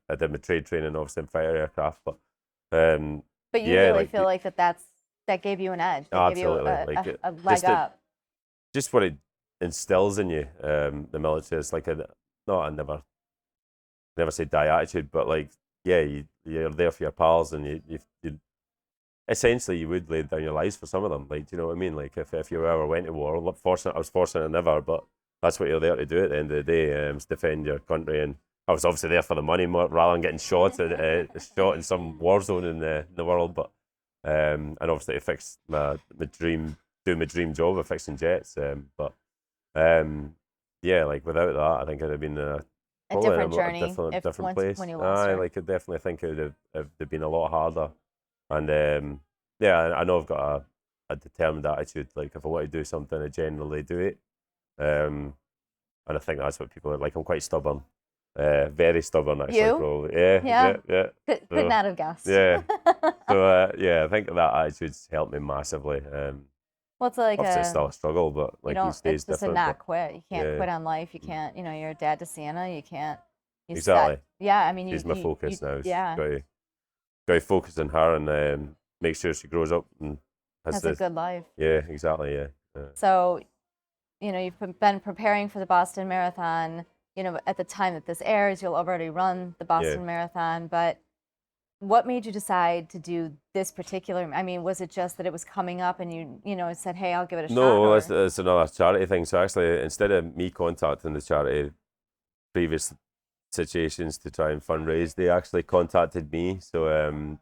I did my trade training, obviously in fighter aircraft. But But you yeah, really like feel like that gave you an edge. That gave you absolutely, like a leg just up. just what it instills in you. The military is like I never say die attitude, but like yeah, you're there for your pals, and you essentially you would lay down your lives for some of them. Like, do you know what I mean? Like if you ever went to war, I was fortunate never, but that's what you're there to do at the end of the day, is defend your country. And I was obviously there for the money more, rather than getting shot shot in some war zone in the world. But and obviously to fix my dream, do my dream job of fixing jets. But yeah, like without that, I think I'd have been A probably different in journey different place. when you lost her. Like I definitely think it would have been a lot harder. And yeah, I know I've got a determined attitude. Like if I want to do something, I generally do it. And I think that's what people are like. I'm quite stubborn, very stubborn actually. You? Probably, yeah, Yeah. yeah. Could So, not have guessed. yeah. So yeah, I think that attitude's helped me massively. Well, it's like Obviously, it's still a struggle, but you like don't. each day's It's just a different. not But quit. You can't yeah. quit on life. You can't. You know, you're a dad to Sienna. You can't. You Exactly. Yeah, I mean, She's my focus now. Yeah. Got to focus on her and make sure she grows up and Has a good life. Yeah, exactly. Yeah. So, you know, you've been preparing for the Boston Marathon. You know, at the time that this airs, you'll already run the Boston Marathon. But what made you decide to do this particular? I mean, was it just that it was coming up and you know, said, "Hey, I'll give it a shot"? No, that's another charity thing. So actually, instead of me contacting the charity, previous situations to try and fundraise, they actually contacted me. So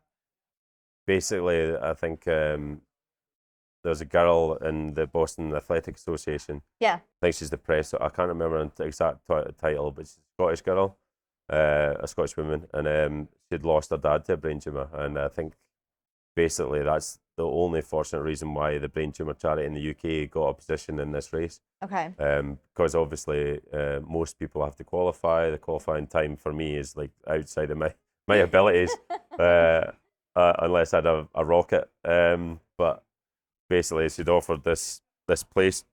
basically, I think there's a girl in the Boston Athletic Association. Yeah. I think she's the press. I can't remember the exact title, but she's a Scottish girl, a Scottish woman, and she'd lost her dad to a brain tumor. And I think basically that's the only fortunate reason why the brain tumor charity in the UK got a position in this race. Okay. Because obviously most people have to qualify. The qualifying time for me is like outside of my abilities, unless I had a rocket. But basically, she'd offered this place,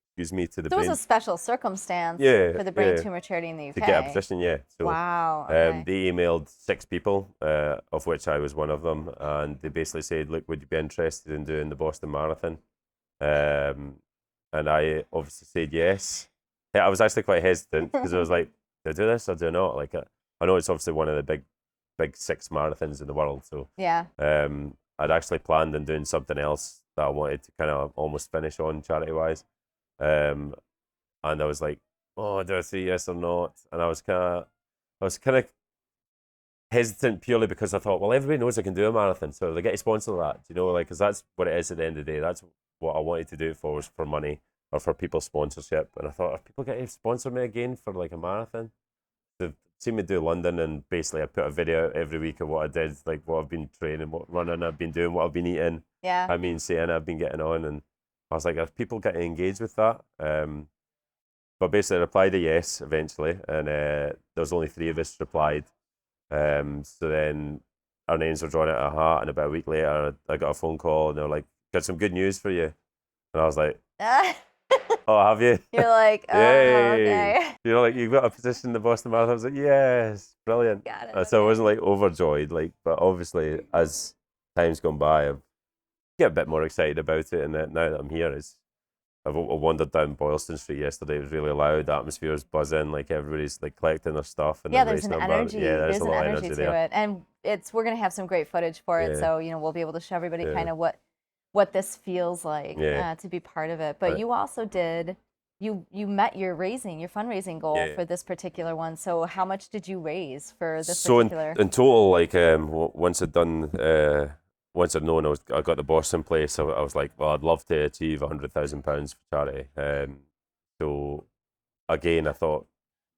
excuse me, to the So it was brain. a special circumstance for the brain tumor charity in the UK. To get a position, yeah. So, wow. Okay. they emailed 6 people, of which I was one of them, and they basically said, "Look, would you be interested in doing the Boston Marathon?" And I obviously said yes. Yeah, I was actually quite hesitant because I was like, "Do I do this or do I not?" Like, I know it's obviously one of the big 6 marathons in the world, so yeah. I'd actually planned on doing something else that I wanted to kind of almost finish on charity wise. And I was like, "Oh, do I say yes or not?" And I was kind of hesitant purely because I thought, well, everybody knows I can do a marathon, so they get to sponsor that, you know, like, because that's what it is at the end of the day. That's what I wanted to do it for, was for money or for people's sponsorship. And I thought, if people get to sponsor me again for like a marathon, they've seen me do London, and basically I put a video out every week of what I did, like what I've been training, what running I've been doing, what I've been eating. Yeah. I mean, Sienna I've been getting on, and I was like, if people get to engage with that, but basically I replied a yes eventually, and there was only 3 of us replied. So then our names were drawn out of a hat, and about a week later, I got a phone call, and they were like, "Got some good news for you," and I was like, "Oh, have you?" You're like, oh, Yay! okay. You know, like you've got a position in the Boston Marathon. I was like, "Yes, brilliant!" Got it. So I Okay. wasn't like overjoyed, like, but obviously as time's gone by, I've get a bit more excited about it, and now that I'm here, I wandered down Boylston Street yesterday. It was really loud. The atmosphere was buzzing. Like everybody's like collecting their stuff and Yeah, they're there's an racing their energy. Yeah, there's a There's an lot of energy energy to there. it, and we're gonna have some great footage for it. Yeah. So we'll be able to show everybody Yeah. kind of what this feels like Yeah. to be part of it. But Right. you also did. You met your fundraising goal Yeah. for this particular one. So how much did you raise for this So particular? in total, like once I'd known I got the Boston place, I was like, well, I'd love to achieve £100,000 for charity. So again, I thought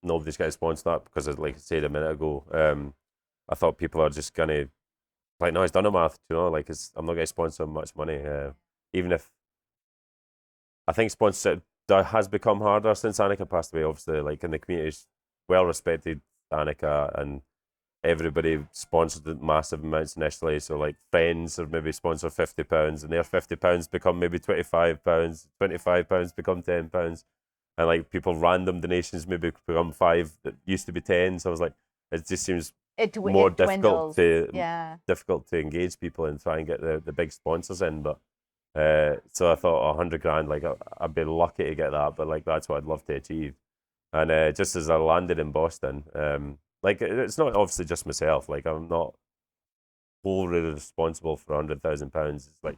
nobody's going to sponsor that because, like I said a minute ago, I thought people are just gonna like, no, he's done a marathon, like I'm not going to sponsor much money, even if I think sponsorship has become harder since Anneka passed away. Obviously, like in the community, well respected Anneka, and everybody sponsored massive amounts initially. So like friends or maybe sponsor £50, and their £50 become maybe £25, £25 become £10, and like people random donations maybe become 5 that used to be 10. So I was like, it just seems more It difficult dwindles. to Yeah. engage people and try and get the big sponsors in, but. So I thought £100,000, like I'd be lucky to get that, but like that's what I'd love to achieve. And just as I landed in Boston, like it's not obviously just myself. Like I'm not wholly responsible for £100,000. It's like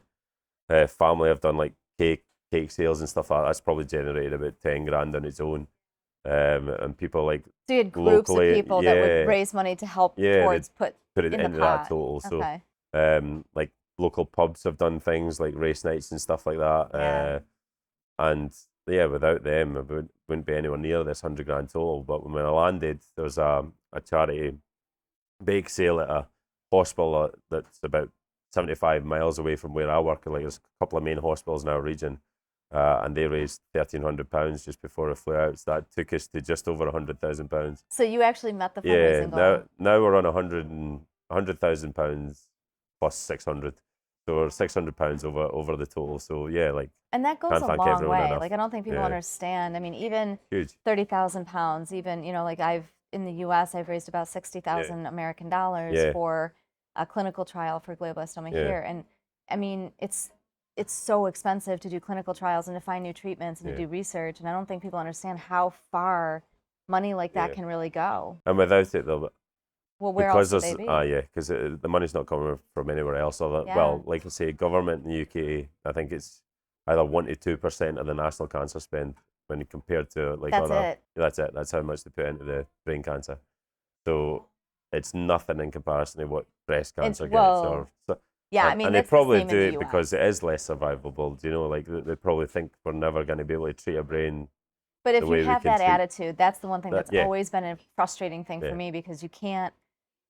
family have done like cake sales and stuff like that. That's probably generated about 10 grand on its own. And people like So you had groups locally, of people that would raise money to help towards put it in into the pot. that total. So Okay. like local pubs have done things like race nights and stuff like that. Yeah. And yeah, without them, I wouldn't be anywhere near this £100,000 total. But when I landed, there was a charity bake sale at a hospital that's about 75 miles away from where I work. Like there's a couple of main hospitals in our region, and they raised £1,300 just before I flew out. So that took us to just over £100,000. So you actually met the Yeah, fundraising goal. now we're on £100,000 plus 600. So we're £600 over the total. So yeah, like And that goes can't a thank long everyone way. enough. Like I don't think people Yeah. understand. I mean, even Huge. 30,000 pounds, even like I've in the U.S. I've raised about 60,000 American dollars Yeah. for a clinical trial for glioblastoma Yeah. here, and I mean it's so expensive to do clinical trials and to find new treatments and to Yeah. do research, and I don't think people understand how far money like that Yeah. can really go. And without it, though, Well, where because else would there's they be? yeah, because the money's not coming from anywhere else. Other Yeah. well, like I say, government in the UK, I think it's either 1 to 2% of the national cancer spend when compared to like That's other. it. That's it. That's how much they put into the brain cancer. So it's nothing in comparison to what breast cancer gets. well, Yeah, I mean, and they that's the probably same do in the it US. because it is less survivable. Do you know? Like they probably think we're never going to be able to treat a brain. But if the you way we have can that treat- attitude, that's the one thing that's yeah. always been a frustrating thing Yeah. for me, because you can't.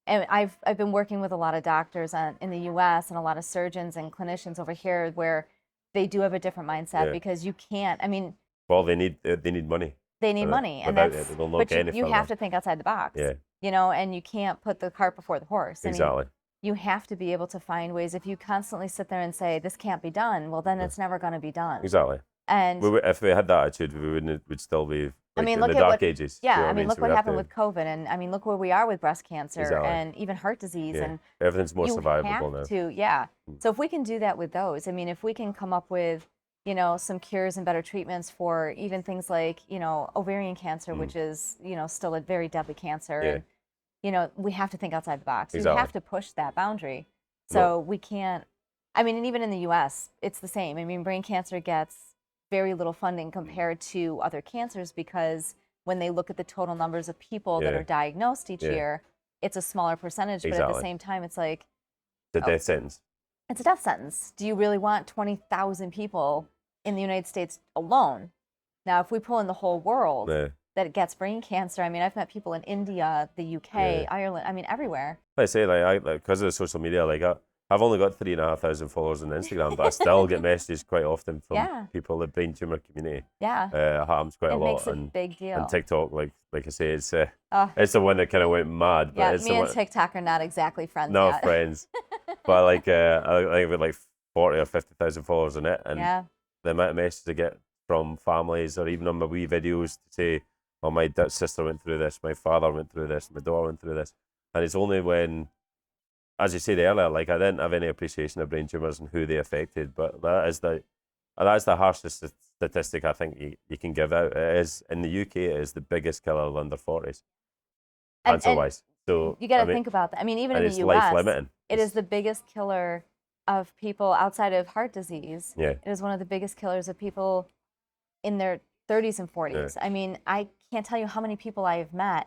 And I've been working with a lot of doctors in the U.S. and a lot of surgeons and clinicians over here where they do have a different mindset, Yeah. because you can't. I mean, Well, they need money. they need money, and without that's. it, they'll not But get any you have further. to think outside the box. Yeah. And you can't put the cart before the horse. I mean, Exactly. you have to be able to find ways. If you constantly sit there and say this can't be done, well, then it's never going to be done. Exactly. And If we had that attitude, we'd still be. Like, I mean, in look the at dark what, ages. Yeah, you know I mean, what look So what we have happened to- with COVID, and I mean, look where we are with breast cancer Exactly. and even heart disease, Yeah. and Everything's more you survivable now. have to, yeah. So if we can do that with those, I mean, if we can come up with, some cures and better treatments for even things like, ovarian cancer, which is, still a very deadly cancer, Yeah. and, we have to think outside the box. You Exactly. have to push that boundary. So we can't. I mean, and even in the U.S., it's the same. I mean, brain cancer gets very little funding compared to other cancers, because when they look at the total numbers of people that Yeah. are diagnosed each Yeah. year, it's a smaller percentage. But at the Exactly. same time, it's like The death sentence. it's a death sentence. Do you really want 20,000 people in the United States alone? Now, if we pull in the whole world Yeah. that gets brain cancer, I mean, I've met people in India, the UK, Yeah. Ireland, I mean, everywhere. Like I say, like because of the social media, like I've only got 3,500 followers on Instagram, but I still get messages quite often from Yeah. people in the brain tumor community. Yeah. It happens quite a It lot. makes a big deal. And TikTok, like I say, it's Oh, it's the one that kind of went mad. But yeah, it's me the and one, TikTok are not exactly friends no yet. friends. But like I think with like 40 or 50,000 followers on it, and Yeah. the amount of messages I get from families or even on my wee videos to say, "Oh, my sister went through this, my father went through this, my daughter went through this," and it's only when, as you said earlier, like I didn't have any appreciation of brain tumors and who they affected, but that's the harshest statistic I think you can give out. It is in the UK. It is the biggest killer of under 40s, And cancer-wise. So you got I to mean, think about that. I mean, even in and the it's life U.S., limiting. it is the biggest killer of people outside of heart disease. Yeah. It is one of the biggest killers of people in their 30s and 40s. I mean, I can't tell you how many people I have met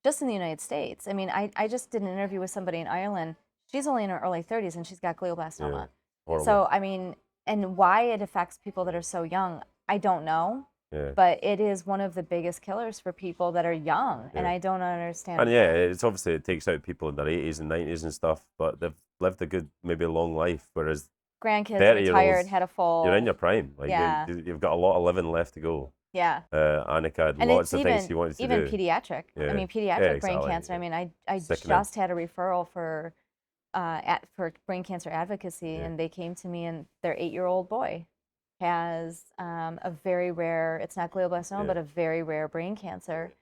just in the United States. I mean, I just did an interview with somebody in Ireland. She's only in her early 30s and she's got glioblastoma. Yeah. Horrible. So, I mean, and why it affects people that are so young, I don't know. Yeah. But it is one of the biggest killers for people that are young, and Yeah. I don't understand. And yeah, it's obviously it takes out people in their 80s and 90s and stuff, but they've lived a good, maybe long life. Whereas Grandkids 30-year-olds, retired, had a full. you're in your prime. Like Yeah. you've got a lot of living left to go. Yeah. Anneka had And lots it's of things she wanted to even do. pediatric. I Yeah. mean, pediatric Yeah, brain exactly. cancer. I mean, I Sickening. just had a referral for brain cancer advocacy, Yeah. and they came to me, and their 8-year-old boy has a very rare. It's not glioblastoma, Yeah. but a very rare brain cancer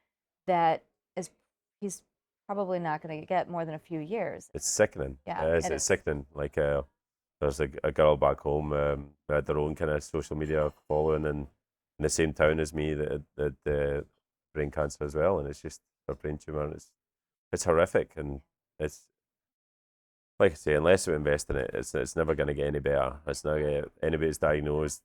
that he's probably not going to get more than a few years. It's sickening. Yeah, It is. it It's is. sickening. Like there's a girl back home who had their own kind of social media following and in the same town as me that had brain cancer as well, and it's just a brain tumor, and it's horrific, and it's like I say, unless we invest in it, it's never going to get any better. It's not anybody's diagnosed.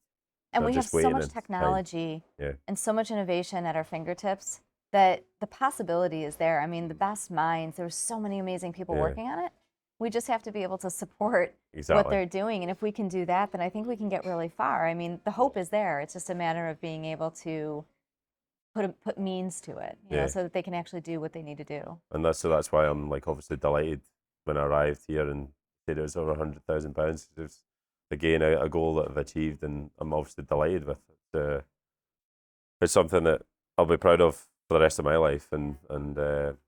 And They're we have just so waiting much in time. technology Yeah. and so much innovation at our fingertips that the possibility is there. I mean, the best minds, there's so many amazing people Yeah. working on it. We just have to be able to support what Exactly. they're doing. And if we can do that, then I think we can get really far. I mean, the hope is there. It's just a matter of being able to put means to it, you know, Yeah. so that they can actually do what they need to do. And that's why I'm like obviously delighted when I arrived here and said it was over £100,000. It's again a goal that I've achieved, and I'm obviously delighted with it. It's something that I'll be proud of for the rest of my life, and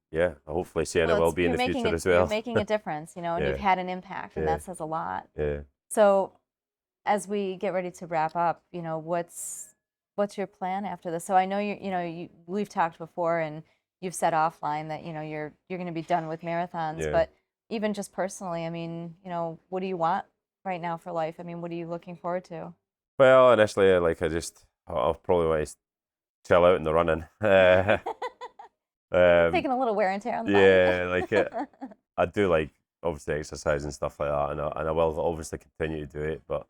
yeah, hopefully Sienna Well, will be in the future as well. You're making a difference, you know, and you've Yeah. had an impact, and Yeah. that says a lot. Yeah. So, as we get ready to wrap up, you know, what's your plan after this? So I know we've talked before, and you've said offline that you're going to be done with marathons. Yeah. But even just personally, I mean, what do you want right now for life? I mean, what are you looking forward to? Well, initially, like I'll probably want to chill out in the running. Taking a little wear and tear on the Yeah, body. like I do like obviously exercise and stuff like that, and I will obviously continue to do it. But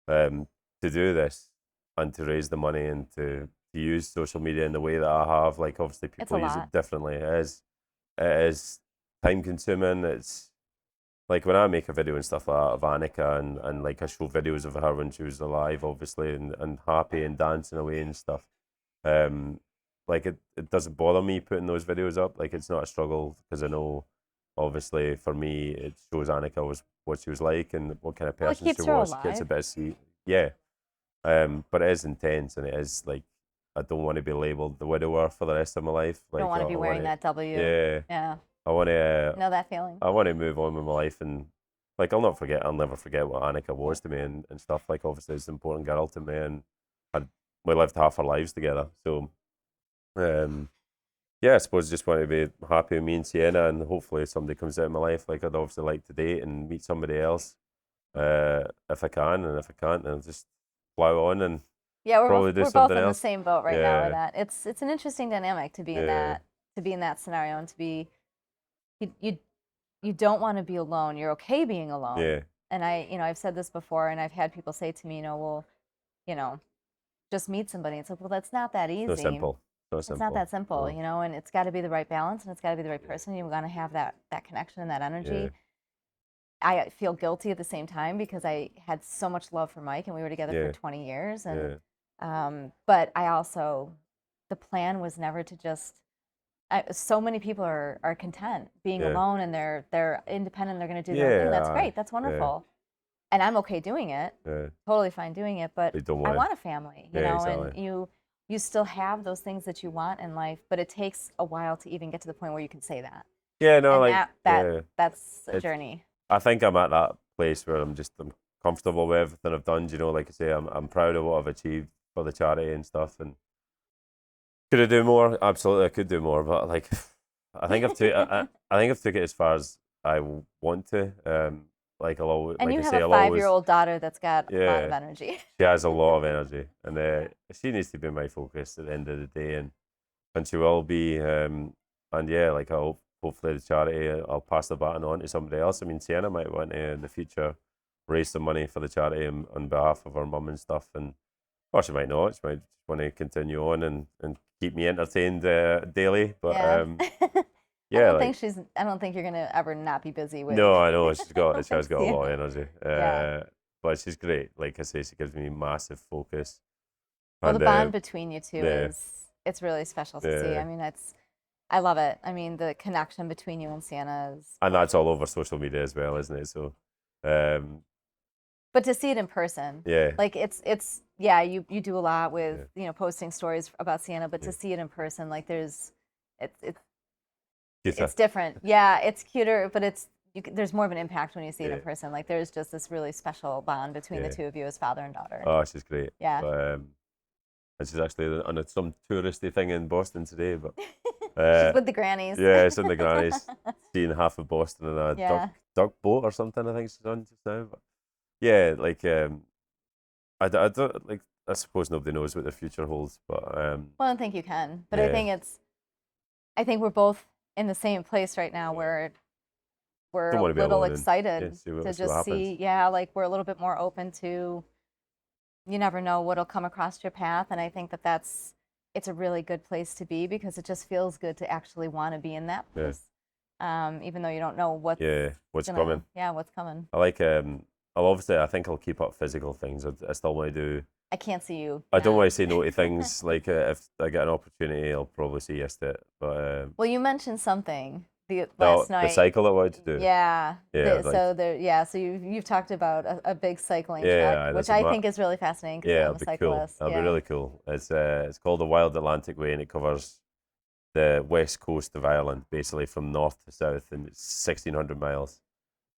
to do this and to raise the money and to use social media in the way that I have, like obviously It's a people use lot. it differently. It is time consuming. It's like when I make a video and stuff like that of Anneka and like I show videos of her when she was alive, obviously, and happy and dancing away and stuff. Like it doesn't bother me putting those videos up. Like it's not a struggle because I know, obviously, for me, it shows Anneka was what she was like and what kind of Well, it person keeps she her was. Gets a alive. bit of yeah. But it is intense and it is like I don't want to be labelled the widower for the rest of my life. Like Don't want to be I wearing wanna, that W. Yeah. Yeah. I want to. Know that feeling. I want to move on with my life and like I'll never forget what Anneka was to me and stuff. Like obviously it's an important girl to me and we lived half our lives together. So yeah, I suppose just want to be happy with me and Sienna, and hopefully somebody comes out of my life. Like I'd obviously like to date and meet somebody else, if I can, and if I can't, then I'll just plow on and Yeah, probably do we're both something in the else. same boat right now with Yeah, that. It's an interesting dynamic to be in yeah, that scenario, and to be you you don't want to be alone. You're okay being alone. yeah. And I've said this before, and I've had people say to me, well, you know, just meet somebody. It's like, well, that's not that It's not easy. simple. It's not that simple, No. and it's got to be the right balance, and it's got to be the right person. You're going to have that connection and that energy. Yeah, I feel guilty at the same time because I had so much love for Mike, and we were together Yeah. for 20 years. yeah, And but I also, the plan was never to just So many people are content being Yeah. alone, and they're independent. They're going to do their thing. That's Yeah. great. That's wonderful. And I'm okay doing it. Yeah. Totally fine doing it. But They don't I want want a family, you Yeah, know, exactly. and you still have those things that you want in life, but it takes a while to even get to the point where you can say that. Yeah, no, And like that's a It's- journey. I think I'm at that place where I'm comfortable with everything I've done. You know, like I say, I'm proud of what I've achieved for the charity and stuff. And could I do more? Absolutely, I could do more. But like, I think I think I've took it as far as I want to. Like I'll always, And like you I have say, a I'll always. 5-year-old daughter that's got a lot of Yeah, energy. she has a lot of energy, and she needs to be my focus at the end of the day, and she will be. And yeah, like hopefully the charity, I'll pass the baton on to somebody else. I mean, Sienna might want to in the future raise some money for the charity on behalf of her mum and stuff, or she might not. She might just want to continue on and keep me entertained daily. But Yeah. yeah, I don't think you're gonna ever not be busy with. no, I know she has got a Sienna. lot of energy. Yeah. But she's great. Like I say, she gives me massive focus. Well, the And bond between you two yeah. it's really special to see. Yeah. I mean, I love it. I mean, the connection between you and Sienna is. And that's all over social media as well, isn't it? So, um, But to see it in person, yeah, like it's yeah, you do a lot with Yeah. posting stories about Sienna, but Yeah. to see it in person, like it's cuter. it's different. Yeah, it's cuter, but there's more of an impact when you see it in Yeah. person. Like there's just this really special bond between the Yeah. two of you as father and daughter. Oh, she's great. Yeah. But, and she's actually on some touristy thing in Boston today. But She's with the grannies. yeah, it's in the grannies, seeing half of Boston in a Yeah. duck boat or something. I think she's on just now. But yeah, like I don't like. I suppose nobody knows what the future holds, but Well, I don't think you can, but I Yeah. think we're both in the same place right now where we're Don't a wanna be little alone and, excited see what to see what just happens. see, yeah, like we're a little bit more open to, you never know what'll come across your path, and I think it's a really good place to be because it just feels good to actually want to be in that Yeah. place, even though you don't know what's What's gonna, coming? yeah, what's coming. I like. I think I'll keep up physical things. I still want to do. I can't see you. I don't not. want to say no to things. Like if I get an opportunity, I'll probably say yes to it. But Well, you mentioned something no, last the night. cycle I wanted to do. Yeah. Yeah, So you've talked about a big cycling Yeah, track, that's which I a think is really fascinating because Yeah, I'm it'll a be cool. cyclist. It'll Yeah. be really cool. It's called the Wild Atlantic Way, and it covers the west coast of Ireland, basically from north to south, and it's 1,600 miles.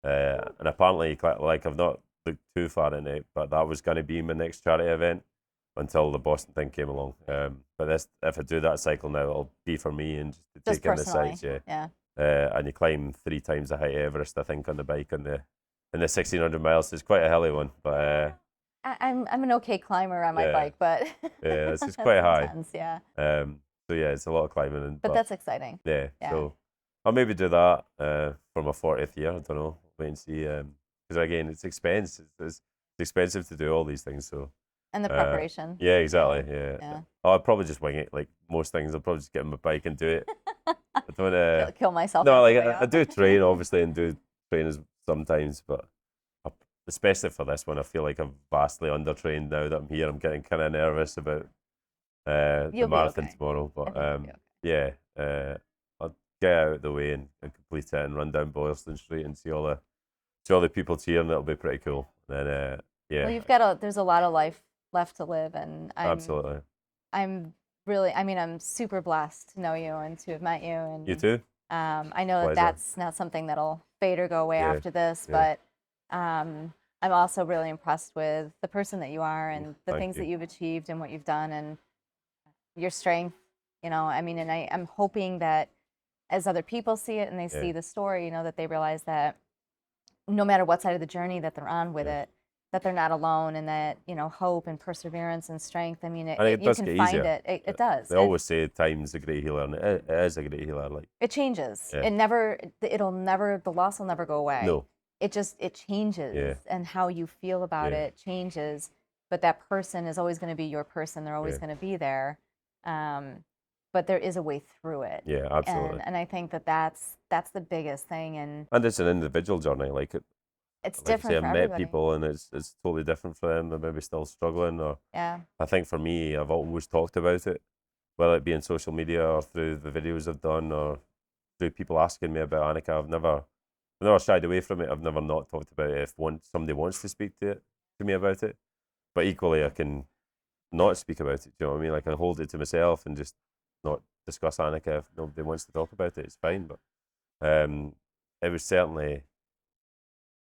And apparently, like I've not looked too far in it, but that was going to be my next charity event until the Boston thing came along. But if I do that cycle now, it'll be for me and just to Just take in the personally. sights. Yeah. Yeah. And you climb 3 times the height of Everest, I think, on the bike in the 1,600 miles. It's quite a hilly one, but I'm an okay climber on my Yeah. bike, but yeah, it's just quite high. intense, yeah. So yeah, it's a lot of climbing, But that's exciting. yeah. yeah. So I'll maybe do that for my 40th year. I don't know. Wait and see. Because again, it's expensive. It's expensive to do all these things. So And the preparation. yeah, exactly. Yeah. Yeah. I'll probably just wing it. Like most things, I'll probably just get on my bike and do it. I don't. Kill myself. No, on like the way I up. do train obviously and do trainers sometimes, but especially for this one, I feel like I'm vastly undertrained now that I'm here. I'm getting kind of nervous about the You'll be marathon okay. tomorrow, I but think you'll be okay. yeah, I'll get out of the way and complete it and run down Boylston Street and see all the people cheering. That'll be pretty cool. And then yeah, Well, there's a lot of life left to live, and absolutely. I'm super blessed to know you and to have met you. And You too. I know Pleasure. that's not something that'll fade or go away Yeah, after this, yeah. but I'm also really impressed with the person that you are and the Thank things you. that you've achieved and what you've done and your strength. And I'm hoping that as other people see it and they Yeah. see the story, that they realize that no matter what side of the journey that they're on with Yeah. it, that they're not alone, and that hope and perseverance and strength. I mean, I think it you does can get find easier. it. It does. They always say time's a great healer, and it is a great healer. Like It changes. Yeah. The loss will never go away. no, It changes, Yeah. and how you feel about Yeah. it changes. But that person is always going to be your person. They're always Yeah. going to be there. But there is a way through it. yeah, absolutely. And I think that's the biggest thing. And And it's an individual journey. Like it's like I different say, for I've met everybody. people, and it's totally different for them. They're maybe still struggling, or Yeah. I think for me, I've always talked about it. whether it be in social media or through the videos I've done or through people asking me about Anneka. I've never shied away from it. I've never not talked about it if somebody wants to speak to me about it. But equally, I can not speak about it. Do you know what I mean? Like, I hold it to myself and just not discuss Anneka if nobody wants to talk about it. It's fine. But it was certainly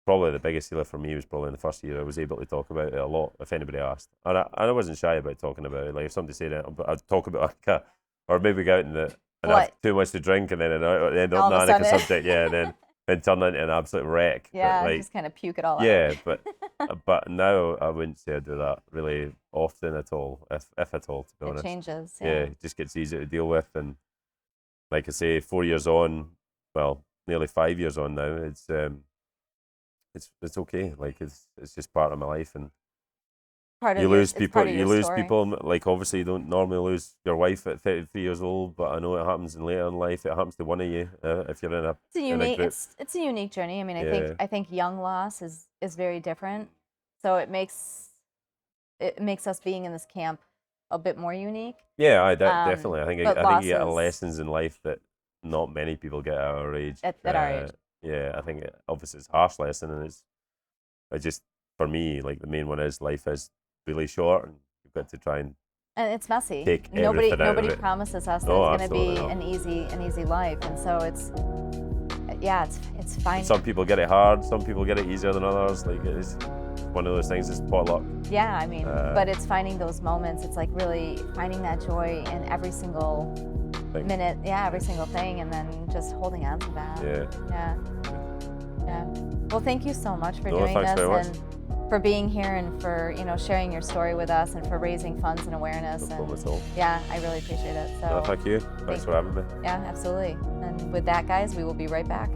probably the biggest healer for me was probably in the first year. I was able to talk about it a lot if anybody asked. And I wasn't shy about talking about it. Like, if somebody said it, I'd talk about Anneka, or maybe go out and have too much to drink and then end up on the Anneka subject. Yeah, and then turn into an absolute wreck. Yeah, but, like, just kind of puke it all out. Yeah, but now I wouldn't say I do that really often at all, if at all, to be honest. It changes. Yeah, it just gets easier to deal with. And like I say, 4 years on, well, nearly 5 years on now, it's okay. Like, it's just part of my life. And you lose people. Like, obviously, you don't normally lose your wife at 33 years old, but I know it happens later in life. It happens to one of you if you're in a group. It's a unique journey. I mean, I think young loss is very different. So it makes us being in this camp a bit more unique. Yeah, definitely. I think you get lessons in life that not many people get at our age. At our age. Yeah, I think obviously it's a harsh lesson, and it's just, for me, like, the main one is life is really short, and you've got to try and it's messy. Take nobody it. promises us that it's going to be an easy life, and so it's fine. And some people get it hard, some people get it easier than others. Like, it's one of those things. It's potluck. Yeah, I mean, but it's finding those moments. It's like really finding that joy in every single minute. Yeah, every single thing, and then just holding on to that. Yeah. Well, thank you so much for doing this and for being here and for sharing your story with us and for raising funds and awareness. No problem at all. Yeah, I really appreciate it. So thank you. Thanks for having me. Yeah, absolutely. And with that, guys, we will be right back.